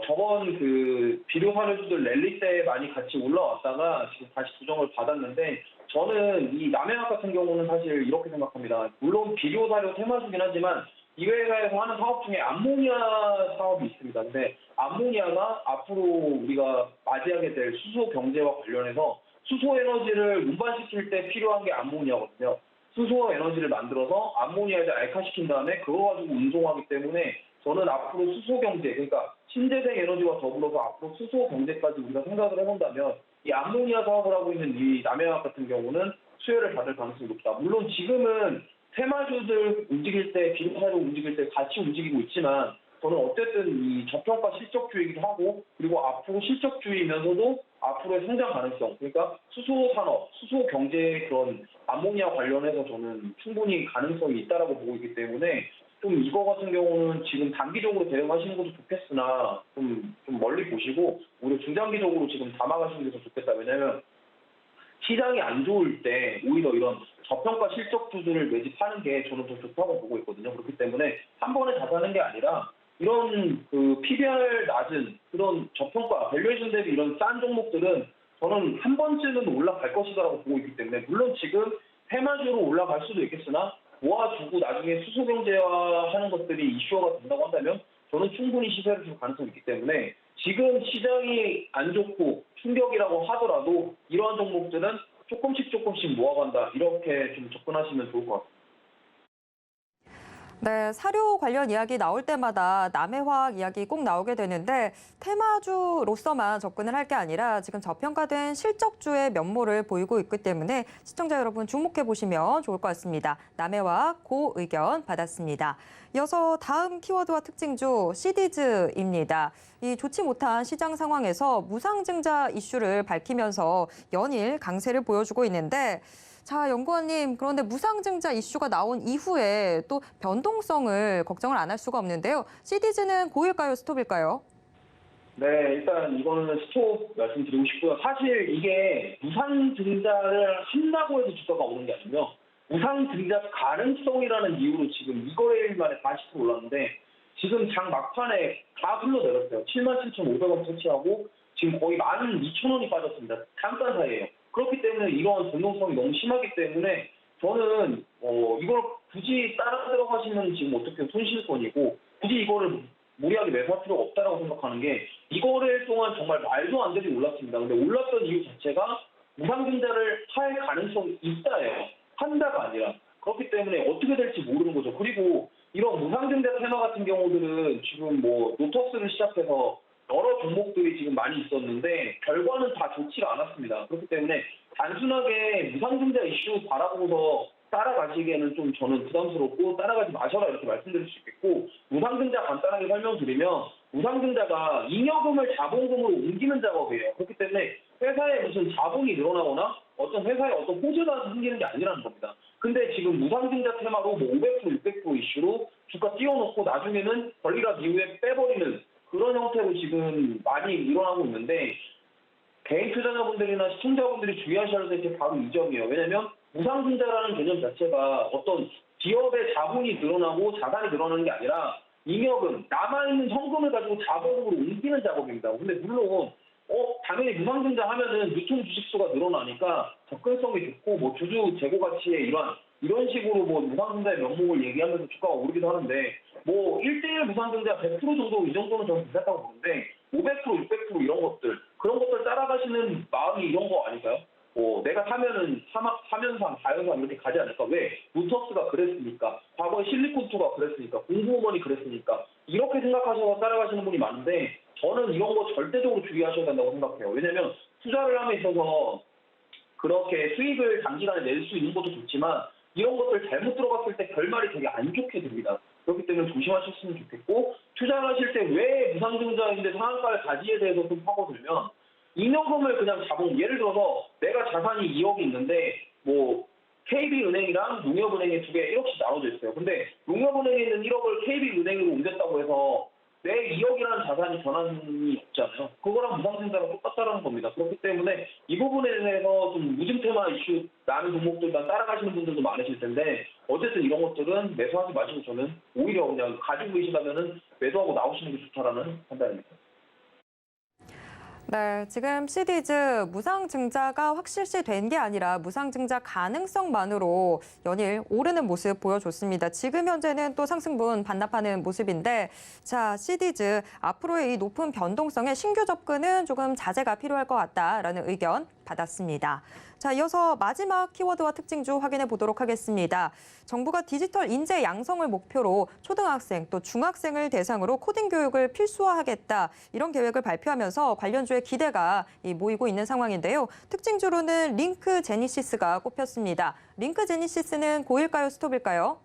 저번 그 비료 사료주들 랠리 때 많이 같이 올라왔다가 지금 다시 부정을 받았는데 저는 이 남해화학 같은 경우는 사실 이렇게 생각합니다. 물론 비료 사료 테마주긴 하지만 이 회사에서 하는 사업 중에 암모니아 사업이 있습니다. 근데 암모니아가 앞으로 우리가 맞이하게 될 수소 경제와 관련해서 수소 에너지를 운반시킬 때 필요한 게 암모니아거든요. 수소 에너지를 만들어서 암모니아를 알카시킨 다음에 그거 가지고 운송하기 때문에 저는 앞으로 수소 경제, 그러니까 신재생 에너지와 더불어서 앞으로 수소 경제까지 우리가 생각을 해본다면 이 암모니아 사업을 하고 있는 이 남해화학 같은 경우는 수혜를 받을 가능성이 높다. 물론 지금은 테마주들 움직일 때, 비료사료 움직일 때 같이 움직이고 있지만 저는 어쨌든 이 저평가 실적주의이기도 하고 그리고 앞으로 실적주의면서도 앞으로의 성장 가능성 그러니까 수소 산업, 수소 경제의 그런 암모니아 관련해서 저는 충분히 가능성이 있다라고 보고 있기 때문에 좀 이거 같은 경우는 지금 단기적으로 대응하시는 것도 좋겠으나 좀 멀리 보시고 오히려 중장기적으로 지금 담아가시는 게 더 좋겠다. 왜냐하면 시장이 안 좋을 때 오히려 이런 저평가 실적주들을 매집하는 게 저는 더 좋다고 보고 있거든요. 그렇기 때문에 한 번에 다 사는 게 아니라 이런 그 PBR 낮은 그런 저평가, 밸류에이션 대비 이런 싼 종목들은 저는 한 번쯤은 올라갈 것이다라고 보고 있기 때문에 물론 지금 테마주로 올라갈 수도 있겠으나 모아두고 나중에 수소 경제화하는 것들이 이슈화가 된다고 한다면 저는 충분히 시세를 줄 가능성이 있기 때문에 지금 시장이 안 좋고 충격이라고 하더라도 이러한 종목들은 조금씩 모아간다 이렇게 좀 접근하시면 좋을 것 같습니다. 네, 사료 관련 이야기 나올 때마다 남해화학 이야기 꼭 나오게 되는데 테마주로서만 접근을 할 게 아니라 지금 저평가된 실적주의 면모를 보이고 있기 때문에 시청자 여러분 주목해 보시면 좋을 것 같습니다. 남해화학 고 의견 받았습니다. 이어서 다음 키워드와 특징주 시디즈입니다. 이 좋지 못한 시장 상황에서 무상증자 이슈를 밝히면서 연일 강세를 보여주고 있는데 자, 연구원님, 그런데 무상증자 이슈가 나온 이후에 또 변동성을 걱정을 안 할 수가 없는데요. 시디즈는 고일까요, 스톱일까요? 네, 일단 이거는 스톱 말씀드리고 싶고요. 사실 이게 무상증자를 한다고 해서 주가가 오는 게 아니고요. 무상증자 가능성이라는 이유로 지금 이거일 만에 40% 올랐는데 지금 장 막판에 다 흘러내렸어요. 77,500원 터치하고 지금 거의 12,000원이 빠졌습니다. 잠깐 사이에요. 그렇기 때문에 이러한 변동성이 너무 심하기 때문에 저는 이걸 굳이 따라 들어가시면 지금 어떻게 손실권이고 굳이 이거를 무리하게 매수할 필요가 없다라고 생각하는 게 이거를 동안 정말 말도 안 되게 올랐습니다. 근데 올랐던 이유 자체가 무상증자를 할 가능성이 있다예요. 한다가 아니라. 그렇기 때문에 어떻게 될지 모르는 거죠. 그리고 이런 무상증자 테마 같은 경우들은 지금 뭐 노터스를 시작해서 여러 종목들이 지금 많이 있었는데 결과는 다 좋지가 않았습니다. 그렇기 때문에 단순하게 무상증자 이슈 바라보고서 따라가시기에는 좀 저는 부담스럽고 따라가지 마셔라 이렇게 말씀드릴 수 있겠고 무상증자 간단하게 설명드리면 무상증자가 잉여금을 자본금으로 옮기는 작업이에요. 그렇기 때문에 회사에 무슨 자본이 늘어나거나 어떤 회사에 어떤 호재가 생기는 게 아니라는 겁니다. 근데 지금 무상증자 테마로 뭐 500%, 600% 이슈로 주가 띄워놓고 나중에는 권리락 이후에 빼버리는 그런 형태로 지금 많이 일어나고 있는데 개인 투자자분들이나 시청자분들이 주의하셔야 될 게 바로 이 점이에요. 왜냐하면 무상증자라는 개념 자체가 어떤 기업의 자본이 늘어나고 자산이 늘어나는 게 아니라 잉여금, 남아있는 현금을 가지고 자본금으로 옮기는 작업입니다. 근데 물론 당연히 무상증자 하면은 유통 주식수가 늘어나니까 접근성이 좋고 뭐 주주 재고 가치에 이런 식으로 뭐 무상증자의 명목을 얘기하면서 주가가 오르기도 하는데 뭐 1대1 무상증자 100% 정도 이 정도는 저는 괜찮다고 보는데 500%, 600% 이런 것들 그런 것들 따라가시는 마음이 이런 거 아닐까요? 내가 사면은 3연상, 4연상 이렇게 가지 않을까? 왜? 루터스가 그랬으니까. 과거에 실리콘투가 그랬으니까. 공구음원이 그랬으니까. 이렇게 생각하셔서 따라가시는 분이 많은데 저는 이런 거 절대적으로 주의하셔야 된다고 생각해요. 왜냐면 투자를 함에 있어서 그렇게 수익을 단기간에 낼 수 있는 것도 좋지만 이런 것들 잘못 들어갔을 때 결말이 되게 안 좋게 됩니다. 그렇기 때문에 조심하셨으면 좋겠고 투자하실 때 왜 무상증자인데 상한가를 가지에 대해서 좀 파고들면 잉여금을 그냥 예를 들어서 내가 자산이 2억이 있는데 뭐 KB은행이랑 농협은행에 2개 1억씩 나눠져 있어요. 근데 농협은행에 있는 1억을 KB은행으로 옮겼다고 해서 내 2억이라는 자산이 전환이 없잖아요. 그거랑 무상증자랑 똑같다라는 겁니다. 그렇기 때문에 이 부분에 대해서 좀 무증 테마 이슈 나는 종목들만 따라가시는 분들도 많으실 텐데 어쨌든 이런 것들은 매수하지 마시고 저는 오히려 그냥 가지고 계시다면은 매수하고 나오시는 게 좋다라는 판단입니다. 네, 지금 시디즈 무상증자가 확실시된 게 아니라 무상증자 가능성만으로 연일 오르는 모습 보여줬습니다. 지금 현재는 또 상승분 반납하는 모습인데 자, 시디즈 앞으로의 이 높은 변동성에 신규 접근은 조금 자제가 필요할 것 같다라는 의견 받았습니다. 자, 이어서 마지막 키워드와 특징주 확인해 보도록 하겠습니다. 정부가 디지털 인재 양성을 목표로 초등학생 또 중학생을 대상으로 코딩 교육을 필수화하겠다 이런 계획을 발표하면서 관련주의 기대가 모이고 있는 상황인데요. 특징주로는 링크 제니시스가 꼽혔습니다. 링크 제니시스는 고일까요, 스톱일까요?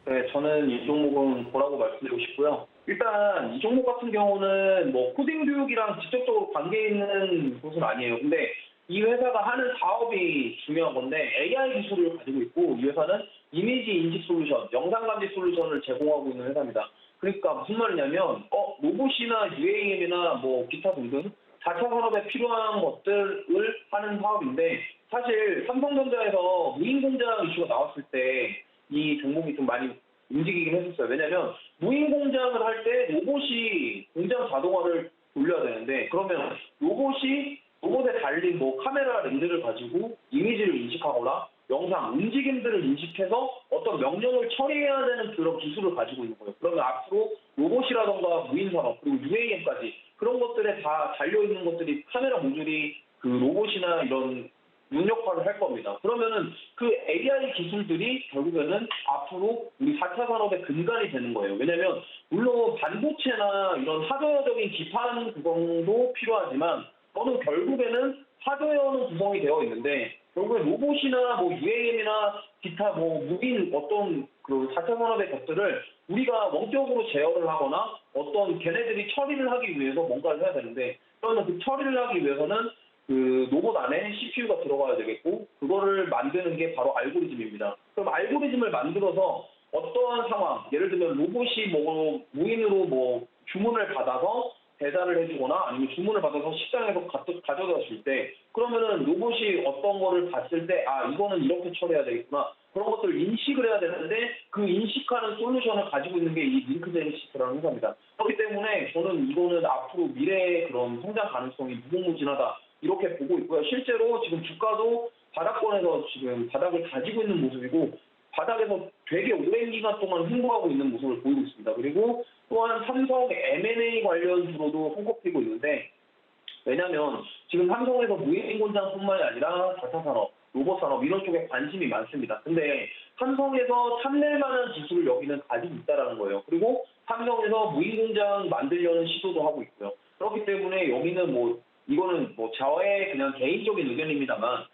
네, 저는 이 종목은 보라고 말씀드리고 싶고요. 일단 이 종목 같은 경우는 뭐 코딩 교육이랑 직접적으로 관계 있는 곳은 아니에요. 근데 이 회사가 하는 사업이 중요한 건데 AI 기술을 가지고 있고 이 회사는 이미지 인식 솔루션, 영상 감지 솔루션을 제공하고 있는 회사입니다. 그러니까 무슨 말이냐면 로봇이나 UAM이나 뭐 기타 등등 4차 산업에 필요한 것들을 하는 사업인데 사실 삼성전자에서 무인 공장 이슈가 나왔을 때 이 종목이 좀 많이 움직이긴 했었어요. 왜냐하면 무인 공장을 할 때 로봇이 공장 자동화를 돌려야 되는데 그러면 로봇에 달린 뭐 카메라 렌즈를 가지고 이미지를 인식하거나 영상, 움직임들을 인식해서 어떤 명령을 처리해야 되는 그런 기술을 가지고 있는 거예요. 그러면 앞으로 로봇이라던가 무인산업 그리고 UAM까지 그런 것들에 다 달려있는 것들이 카메라 모듈이 그 로봇이나 이런 능력화를 할 겁니다. 그러면은 그 AI 기술들이 결국에는 앞으로 우리 4차 산업의 근간이 되는 거예요. 왜냐하면 물론 반도체나 이런 하드웨어적인 기판 구성도 필요하지만 저는 결국에는 하드웨어는 구성이 되어 있는데 결국에 로봇이나 뭐 UAM이나 기타 뭐 무인 어떤 그 4차 산업의 것들을 우리가 원격으로 제어를 하거나 어떤 걔네들이 처리를 하기 위해서 뭔가를 해야 되는데 그러면 그 처리를 하기 위해서는 그 로봇 안에 CPU가 들어가야 되겠고 그거를 만드는 게 바로 알고리즘입니다. 그럼 알고리즘을 만들어서 어떠한 상황, 예를 들면 로봇이 뭐 무인으로 뭐 주문을 받아서 배달을 해주거나 아니면 주문을 받아서 식당에서 가져다 줄 때 그러면은 로봇이 어떤 거를 봤을 때 이거는 이렇게 처리해야 되겠구나 그런 것들을 인식을 해야 되는데 그 인식하는 솔루션을 가지고 있는 게 이 링크 제니시스라는 회사입니다. 그렇기 때문에 저는 이거는 앞으로 미래의 그런 성장 가능성이 무궁무진하다 이렇게 보고 있고요. 실제로 지금 주가도 바닥권에서 지금 바닥을 가지고 있는 모습이고 바닥에서 되게 오랜 기간 동안 횡보하고 있는 모습을 보이고 있습니다. 그리고 또한 삼성 M&A 관련주로도 손꼽히고 있는데 왜냐하면 지금 삼성에서 무인 공장뿐만이 아니라 4차 산업, 로봇 산업 이런 쪽에 관심이 많습니다. 근데 삼성에서 탐낼 만한 기술을 여기는 가지고 있다는 거예요. 그리고 삼성에서 무인 공장 만들려는 시도도 하고 있고요. 그렇기 때문에 여기는 이거는 저의 그냥 개인적인 의견입니다만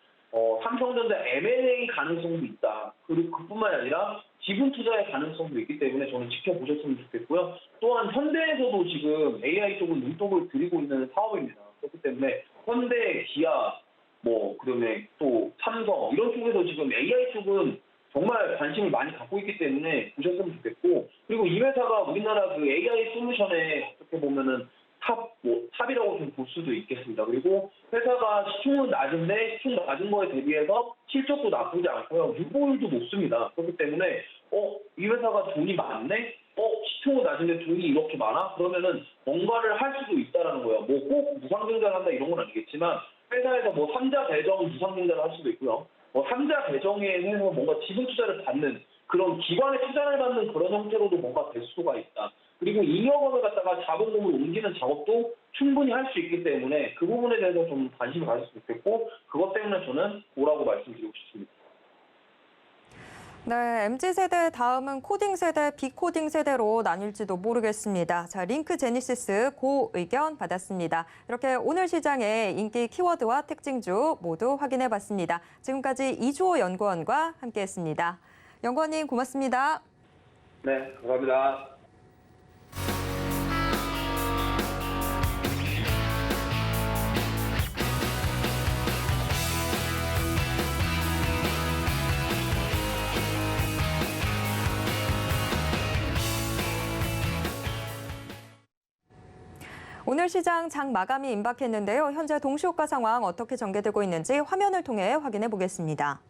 삼성전자 M&A 가능성도 있다. 그리고 그뿐만 아니라 지분 투자의 가능성도 있기 때문에 저는 지켜보셨으면 좋겠고요. 또한 현대에서도 지금 AI 쪽은 눈독을 들이고 있는 사업입니다. 그렇기 때문에 현대, 기아, 그다음에 또 삼성 이런 쪽에서 지금 AI 쪽은 정말 관심을 많이 갖고 있기 때문에 보셨으면 좋겠고 그리고 이 회사가 우리나라 그 AI 솔루션에 어떻게 보면은 탑이라고 좀 볼 수도 있겠습니다. 그리고 회사가 시총은 낮은데 시총 낮은 거에 대비해서 실적도 나쁘지 않고요. 유보율도 높습니다. 그렇기 때문에 이 회사가 돈이 많네? 시총은 낮은데 돈이 이렇게 많아? 그러면은 뭔가를 할 수도 있다라는 거예요. 꼭 무상증자를 한다 이런 건 아니겠지만 회사에서 3자 배정 무상증자를 할 수도 있고요. 3자 배정에 해서 뭔가 지분 투자를 받는 그런 기관에 투자를 받는 그런 형태로도 뭔가 될 수가 있다. 그리고 잉여금을 갖다가 자본금으로 옮기는 작업도 충분히 할 수 있기 때문에 그 부분에 대해서 좀 관심을 가졌으면 좋겠고 그것 때문에 저는 뭐라고 말씀드리고 싶습니다. 네, MZ세대 다음은 코딩 세대, 비코딩 세대로 나뉠지도 모르겠습니다. 자, 링크 제니시스 고 의견 받았습니다. 이렇게 오늘 시장의 인기 키워드와 특징주 모두 확인해봤습니다. 지금까지 이주호 연구원과 함께했습니다. 연구원님 고맙습니다. 네, 감사합니다. 오늘 시장 장 마감이 임박했는데요. 현재 동시효과 상황 어떻게 전개되고 있는지 화면을 통해 확인해 보겠습니다.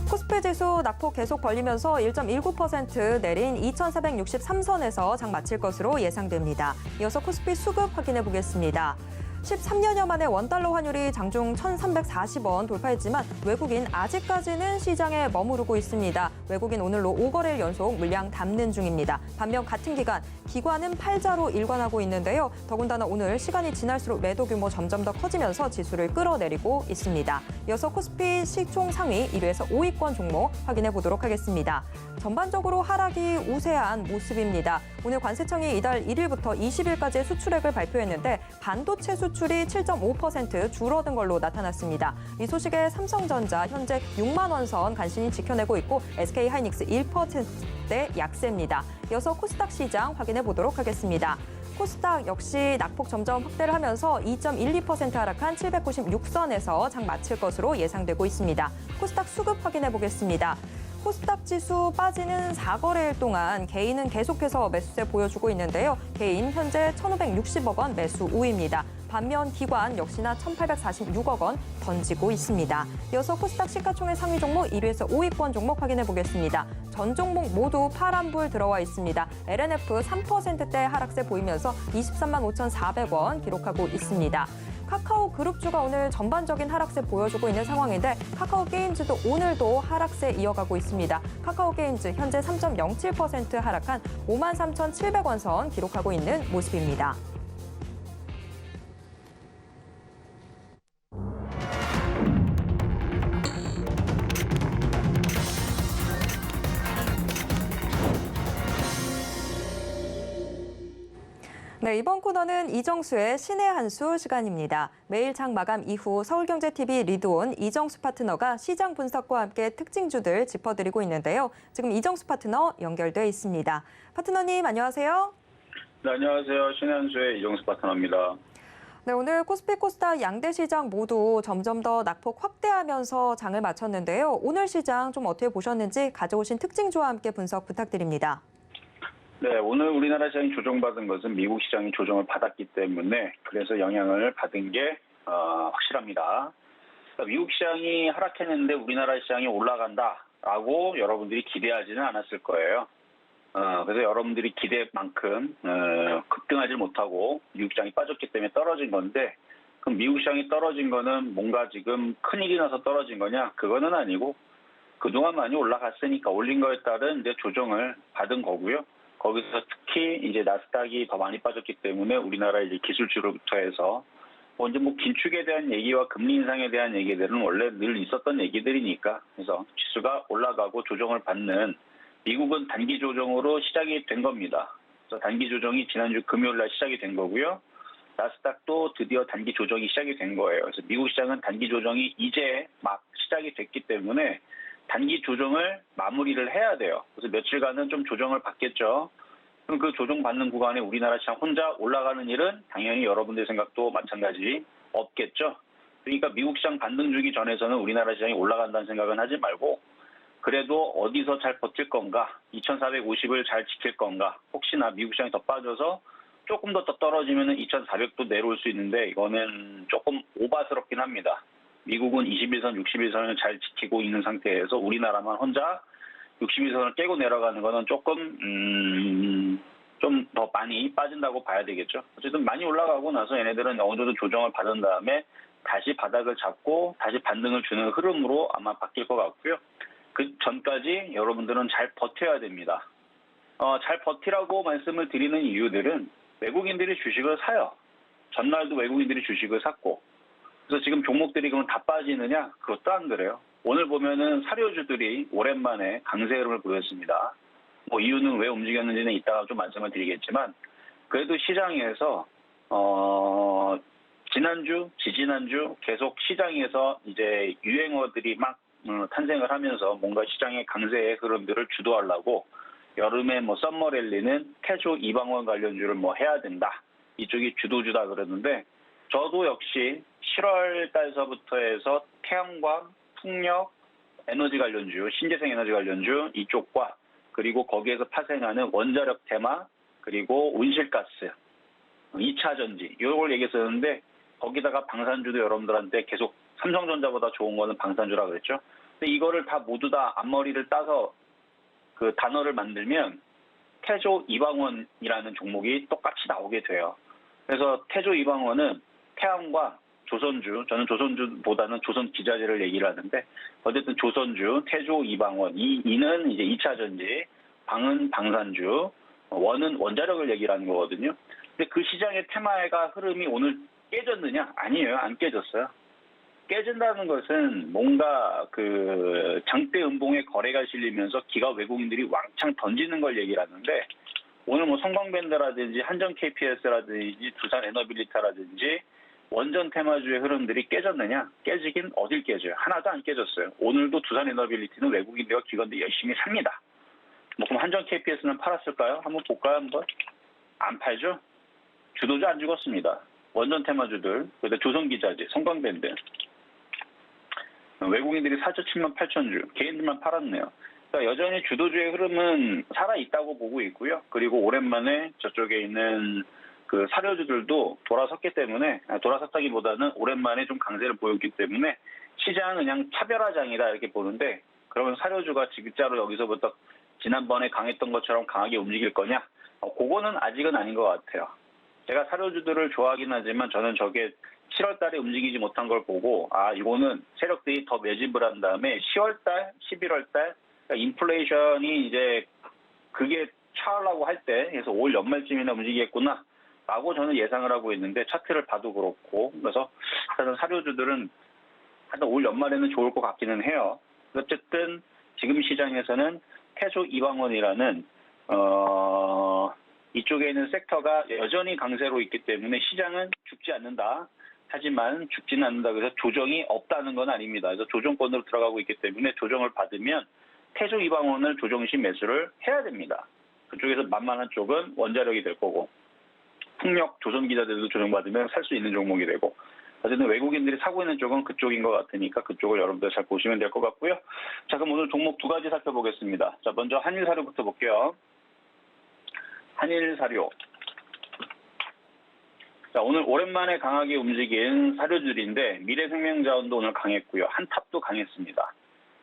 코스피 지수 낙폭 계속 벌리면서 1.19% 내린 2,463선에서 장 마칠 것으로 예상됩니다. 이어서 코스피 수급 확인해 보겠습니다. 13년여 만에 원달러 환율이 장중 1,340원 돌파했지만 외국인 아직까지는 시장에 머무르고 있습니다. 외국인 오늘로 5거래일 연속 물량 담는 중입니다. 반면 같은 기간 기관은 팔자로 일관하고 있는데요. 더군다나 오늘 시간이 지날수록 매도 규모 점점 더 커지면서 지수를 끌어내리고 있습니다. 이어서 코스피 시총 상위 1위에서 5위권 종목 확인해 보도록 하겠습니다. 전반적으로 하락이 우세한 모습입니다. 오늘 관세청이 이달 1일부터 20일까지의 수출액을 발표했는데 반도체 수출 수출이 7.5% 줄어든 걸로 나타났습니다. 이 소식에 삼성전자 현재 6만 원 선 간신히 지켜내고 있고 SK하이닉스 1%대 약세입니다. 이어서 코스닥 시장 확인해 보도록 하겠습니다. 코스닥 역시 낙폭 점점 확대를 하면서 2.12% 하락한 796선에서 장 마칠 것으로 예상되고 있습니다. 코스닥 수급 확인해 보겠습니다. 코스닥 지수 빠지는 4거래일 동안 개인은 계속해서 매수세 보여주고 있는데요. 개인 현재 1,560억 원 매수 우입니다. 반면 기관 역시나 1,846억 원 던지고 있습니다. 이어서 코스닥 시가총액 상위 종목 1위에서 5위권 종목 확인해 보겠습니다. 전 종목 모두 파란불 들어와 있습니다. LNF 3%대 하락세 보이면서 23만 5,400원 기록하고 있습니다. 카카오 그룹주가 오늘 전반적인 하락세 보여주고 있는 상황인데 카카오 게임즈도 오늘도 하락세 이어가고 있습니다. 카카오 게임즈 현재 3.07% 하락한 53,700원 선 기록하고 있는 모습입니다. 네, 이번 코너는 이정수의 신의 한 수 시간입니다. 매일 장 마감 이후 서울경제TV 리드온 이정수 파트너가 시장 분석과 함께 특징주들 짚어드리고 있는데요. 지금 이정수 파트너 연결돼 있습니다. 파트너님 안녕하세요. 네, 안녕하세요. 신의 한 수의 이정수 파트너입니다. 네, 오늘 코스피 코스닥 양대 시장 모두 점점 더 낙폭 확대하면서 장을 마쳤는데요. 오늘 시장 좀 어떻게 보셨는지 가져오신 특징주와 함께 분석 부탁드립니다. 네, 오늘 우리나라 시장이 조정받은 것은 미국 시장이 조정을 받았기 때문에 그래서 영향을 받은 게 확실합니다. 그러니까 미국 시장이 하락했는데 우리나라 시장이 올라간다라고 여러분들이 기대하지는 않았을 거예요. 그래서 여러분들이 기대만큼 급등하지 못하고 미국 시장이 빠졌기 때문에 떨어진 건데 그럼 미국 시장이 떨어진 거는 뭔가 지금 큰일이 나서 떨어진 거냐? 그거는 아니고 그동안 많이 올라갔으니까 올린 거에 따른 이제 조정을 받은 거고요. 거기서 특히 이제 나스닥이 더 많이 빠졌기 때문에 우리나라 이제 기술주로부터 해서 이제 긴축에 대한 얘기와 금리 인상에 대한 얘기들은 원래 늘 있었던 얘기들이니까 그래서 지수가 올라가고 조정을 받는 미국은 단기 조정으로 시작이 된 겁니다. 그래서 단기 조정이 지난주 금요일 날 시작이 된 거고요. 나스닥도 드디어 단기 조정이 시작이 된 거예요. 그래서 미국 시장은 단기 조정이 이제 막 시작이 됐기 때문에 단기 조정을 마무리를 해야 돼요. 그래서 며칠간은 좀 조정을 받겠죠. 그럼 그 조정받는 구간에 우리나라 시장 혼자 올라가는 일은 당연히 여러분들 생각도 마찬가지 없겠죠. 그러니까 미국 시장 반등 주기 전에서는 우리나라 시장이 올라간다는 생각은 하지 말고 그래도 어디서 잘 버틸 건가, 2,450을 잘 지킬 건가, 혹시나 미국 시장이 더 빠져서 조금 더 떨어지면 2,400도 내려올 수 있는데 이거는 조금 오바스럽긴 합니다. 미국은 21선, 61선을 잘 지키고 있는 상태에서 우리나라만 혼자 61선을 깨고 내려가는 거는 조금 좀 더 많이 빠진다고 봐야 되겠죠. 어쨌든 많이 올라가고 나서 얘네들은 어느 정도 조정을 받은 다음에 다시 바닥을 잡고 다시 반등을 주는 흐름으로 아마 바뀔 것 같고요. 그 전까지 여러분들은 잘 버텨야 됩니다. 잘 버티라고 말씀을 드리는 이유들은 외국인들이 주식을 사요. 전날도 외국인들이 주식을 샀고 그래서 지금 종목들이 그럼 다 빠지느냐? 그것도 안 그래요. 오늘 보면은 사료주들이 오랜만에 강세 흐름을 보였습니다. 이유는 왜 움직였는지는 이따가 좀 말씀을 드리겠지만 그래도 시장에서 지난주, 지지난주 계속 시장에서 이제 유행어들이 막 탄생을 하면서 뭔가 시장의 강세의 흐름들을 주도하려고 여름에 썸머랠리는 태조 이방원 관련주를 해야 된다. 이쪽이 주도주다 그랬는데 저도 역시 7월 달서부터 해서 태양광, 풍력, 에너지 관련주, 신재생 에너지 관련주 이쪽과 그리고 거기에서 파생하는 원자력 테마 그리고 온실가스, 2차 전지 이걸 얘기했었는데 거기다가 방산주도 여러분들한테 계속 삼성전자보다 좋은 거는 방산주라 그랬죠. 근데 이거를 다 모두 다 앞머리를 따서 그 단어를 만들면 태조 이방원이라는 종목이 똑같이 나오게 돼요. 그래서 태조 이방원은 태양광, 조선주, 저는 조선주보다는 조선기자재를 얘기를 하는데 어쨌든 조선주, 태조 이방원, 이는 이제 2차 전지, 방은 방산주, 원은 원자력을 얘기를 하는 거거든요. 근데 그 시장의 테마가 흐름이 오늘 깨졌느냐? 아니에요. 안 깨졌어요. 깨진다는 것은 뭔가 그 장대 음봉에 거래가 실리면서 기가 외국인들이 왕창 던지는 걸 얘기를 하는데 오늘 성광밴드라든지 한전 KPS라든지 두산 에너빌리타라든지 원전 테마주의 흐름들이 깨졌느냐? 깨지긴 어딜 깨져요. 하나도 안 깨졌어요. 오늘도 두산에너빌리티는 외국인들과 기관들이 열심히 삽니다. 뭐 그럼 한전 KPS는 팔았을까요? 한번 볼까요? 한번. 안 팔죠? 주도주 안 죽었습니다. 원전 테마주들, 그다음 조선기자재, 성광밴드. 외국인들이 사죠. 7만 8천 주. 개인들만 팔았네요. 그러니까 여전히 주도주의 흐름은 살아있다고 보고 있고요. 그리고 오랜만에 저쪽에 있는 그 사료주들도 돌아섰기 때문에, 돌아섰다기보다는 오랜만에 좀 강세를 보였기 때문에 시장은 그냥 차별화장이다 이렇게 보는데, 그러면 사료주가 진짜로 여기서부터 지난번에 강했던 것처럼 강하게 움직일 거냐? 그거는 아직은 아닌 것 같아요. 제가 사료주들을 좋아하긴 하지만 저는 저게 7월 달에 움직이지 못한 걸 보고, 이거는 세력들이 더 매집을 한 다음에 10월 달, 11월 달, 그러니까 인플레이션이 이제 그게 차오르려고 할 때, 그래서 올 연말쯤이나 움직이겠구나 라고 저는 예상을 하고 있는데, 차트를 봐도 그렇고, 그래서 사실 사료주들은 하여튼 올 연말에는 좋을 것 같기는 해요. 어쨌든 지금 시장에서는 태조 이방원이라는 이쪽에 있는 섹터가 여전히 강세로 있기 때문에 시장은 죽지 않는다. 하지만 죽지는 않는다. 그래서 조정이 없다는 건 아닙니다. 그래서 조정권으로 들어가고 있기 때문에 조정을 받으면 태조 이방원을 조정시 매수를 해야 됩니다. 그쪽에서 만만한 쪽은 원자력이 될 거고, 풍력 조선기자들도 조정받으면 살 수 있는 종목이 되고, 어쨌든 외국인들이 사고 있는 쪽은 그쪽인 것 같으니까 그쪽을 여러분들 잘 보시면 될 것 같고요. 자, 그럼 오늘 종목 두 가지 살펴보겠습니다. 자, 먼저 한일사료부터 볼게요. 한일사료. 자, 오늘 오랜만에 강하게 움직인 사료주들인데 미래생명자원도 오늘 강했고요. 한탑도 강했습니다.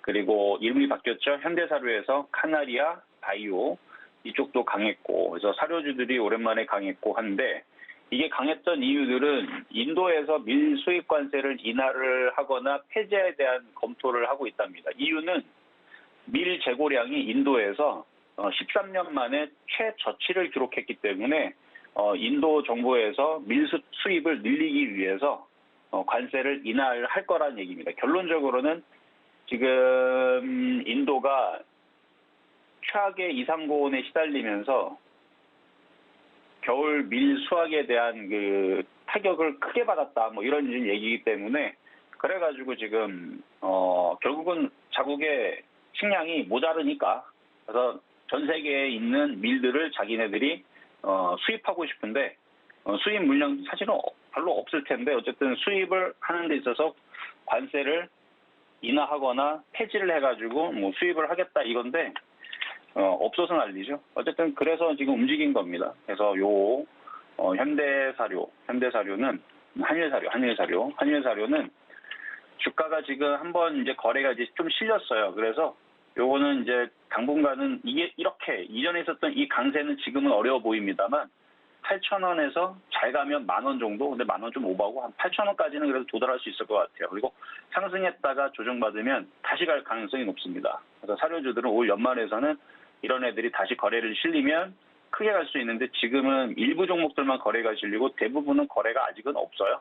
그리고 이름이 바뀌었죠. 현대사료에서 카나리아, 바이오 이쪽도 강했고, 그래서 사료주들이 오랜만에 강했고 한데, 이게 강했던 이유들은 인도에서 밀 수입 관세를 인하를 하거나 폐지에 대한 검토를 하고 있답니다. 이유는 밀 재고량이 인도에서 13년 만에 최저치를 기록했기 때문에 인도 정부에서 밀 수입을 늘리기 위해서 관세를 인하를 할 거라는 얘기입니다. 결론적으로는 지금 인도가 최악의 이상고온에 시달리면서 겨울 밀 수확에 대한 그 타격을 크게 받았다, 뭐 이런 얘기이기 때문에, 그래가지고 지금 결국은 자국의 식량이 모자르니까, 그래서 전 세계에 있는 밀들을 자기네들이 수입하고 싶은데, 수입 물량 사실은 별로 없을 텐데, 어쨌든 수입을 하는 데 있어서 관세를 인하하거나 폐지를 해가지고 뭐 수입을 하겠다 이건데, 없어서 난리죠. 어쨌든 그래서 지금 움직인 겁니다. 그래서 현대사료는 한일사료는 주가가 지금 한번 이제 거래가 이제 좀 실렸어요. 그래서 요거는 이제 당분간은 이게 이렇게 이전에 있었던 이 강세는 지금은 어려워 보입니다만, 8,000원에서 잘 가면 10,000원 정도, 근데 10,000원 좀 오버하고 한 8,000원까지는 그래도 도달할 수 있을 것 같아요. 그리고 상승했다가 조정받으면 다시 갈 가능성이 높습니다. 그래서 사료주들은 올 연말에서는 이런 애들이 다시 거래를 실리면 크게 갈 수 있는데, 지금은 일부 종목들만 거래가 실리고 대부분은 거래가 아직은 없어요.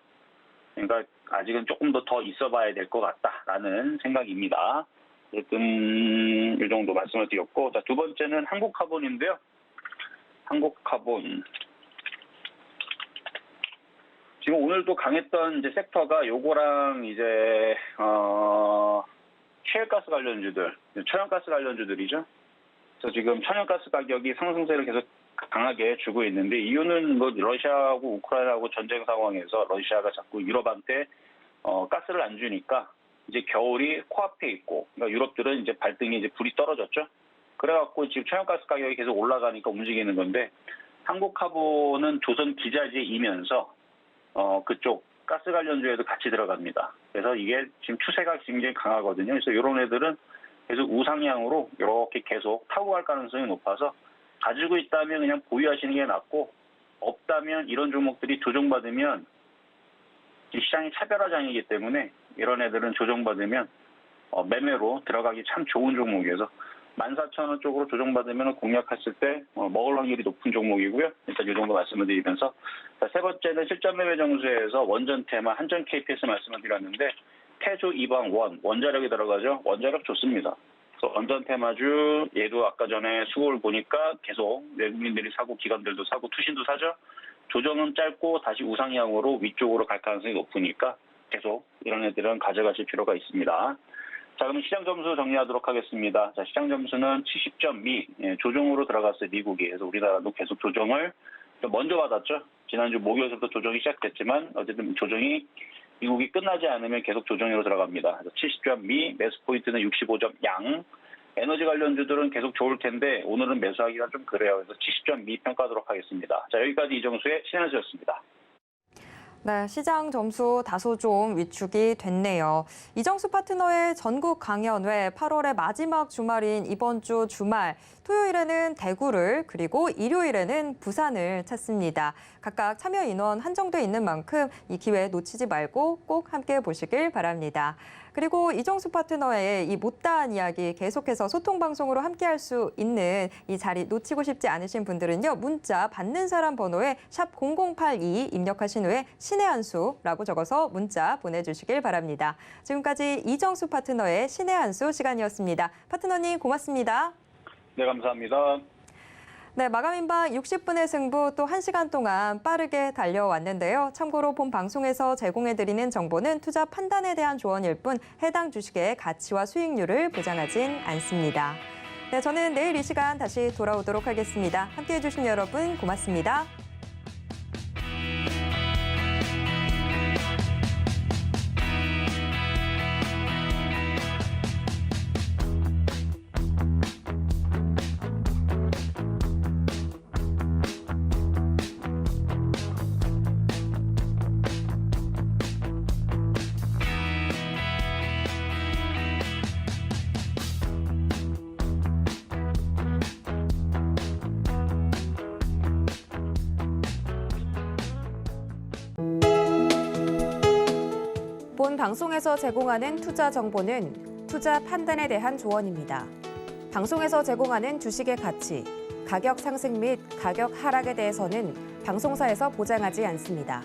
그러니까 아직은 조금 더 있어 봐야 될 것 같다라는 생각입니다. 어쨌든 이 정도 말씀을 드렸고, 자, 두 번째는 한국카본인데요. 한국카본. 지금 오늘도 강했던 이제 섹터가 요거랑 이제 셰일가스 관련주들, 천연가스 관련주들이죠. 그래서 지금 천연가스 가격이 상승세를 계속 강하게 주고 있는데, 이유는 뭐 러시아하고 우크라이나하고 전쟁 상황에서 러시아가 자꾸 유럽한테 가스를 안 주니까 이제 겨울이 코앞에 있고, 그러니까 유럽들은 이제 발등에 이제 불이 떨어졌죠. 그래갖고 지금 천연가스 가격이 계속 올라가니까 움직이는 건데, 한국카본은 조선 기자재이면서 그쪽 가스 관련주에도 같이 들어갑니다. 그래서 이게 지금 추세가 굉장히 강하거든요. 그래서 이런 애들은 계속 우상향으로 이렇게 계속 타고 갈 가능성이 높아서, 가지고 있다면 그냥 보유하시는 게 낫고, 없다면 이런 종목들이 조정받으면 시장이 차별화장이기 때문에 이런 애들은 조정받으면 매매로 들어가기 참 좋은 종목이어서 14,000원 쪽으로 조정받으면 공략했을 때 먹을 확률이 높은 종목이고요. 일단 이 정도 말씀을 드리면서, 자, 세 번째는 실전 매매 정수에서 원전 테마 한전 KPS 말씀을 드렸는데, 태조 이방원 원자력이 들어가죠. 원자력 좋습니다. 그래서 원전 테마주 얘도 아까 전에 수급을 보니까 계속 외국인들이 사고 기관들도 사고 투신도 사죠. 조정은 짧고 다시 우상향으로 위쪽으로 갈 가능성이 높으니까 계속 이런 애들은 가져가실 필요가 있습니다. 자, 그럼 시장 점수 정리하도록 하겠습니다. 자, 시장 점수는 70.2 조정으로 들어갔어요, 미국이. 그래서 우리나라도 계속 조정을 먼저 받았죠. 지난주 목요일부터 조정이 시작됐지만 어쨌든 조정이 미국이 끝나지 않으면 계속 조정으로 들어갑니다. 그래서 70.2, 매수 포인트는 65.0. 에너지 관련주들은 계속 좋을 텐데 오늘은 매수하기가 좀 그래요. 그래서 70.2 평가하도록 하겠습니다. 자, 여기까지 이정수의 신한수였습니다. 네, 시장 점수 다소 좀 위축이 됐네요. 이정수 파트너의 전국 강연회 8월의 마지막 주말인 이번 주 주말, 토요일에는 대구를 그리고 일요일에는 부산을 찾습니다. 각각 참여 인원 한정돼 있는 만큼 이 기회 놓치지 말고 꼭 함께 보시길 바랍니다. 그리고 이정수 파트너의 이 못다한 이야기 계속해서 소통 방송으로 함께할 수 있는 이 자리 놓치고 싶지 않으신 분들은요. 문자 받는 사람 번호에 샵 0082 입력하신 후에 신의 한 수라고 적어서 문자 보내주시길 바랍니다. 지금까지 이정수 파트너의 신의 한 수 시간이었습니다. 파트너님 고맙습니다. 네, 감사합니다. 네, 마감인방 60분의 승부 또 1시간 동안 빠르게 달려왔는데요. 참고로 본 방송에서 제공해드리는 정보는 투자 판단에 대한 조언일 뿐 해당 주식의 가치와 수익률을 보장하진 않습니다. 네, 저는 내일 이 시간 다시 돌아오도록 하겠습니다. 함께해 주신 여러분 고맙습니다. 본 방송에서 제공하는 투자 정보는 투자 판단에 대한 조언입니다. 방송에서 제공하는 주식의 가치, 가격 상승 및 가격 하락에 대해서는 방송사에서 보장하지 않습니다.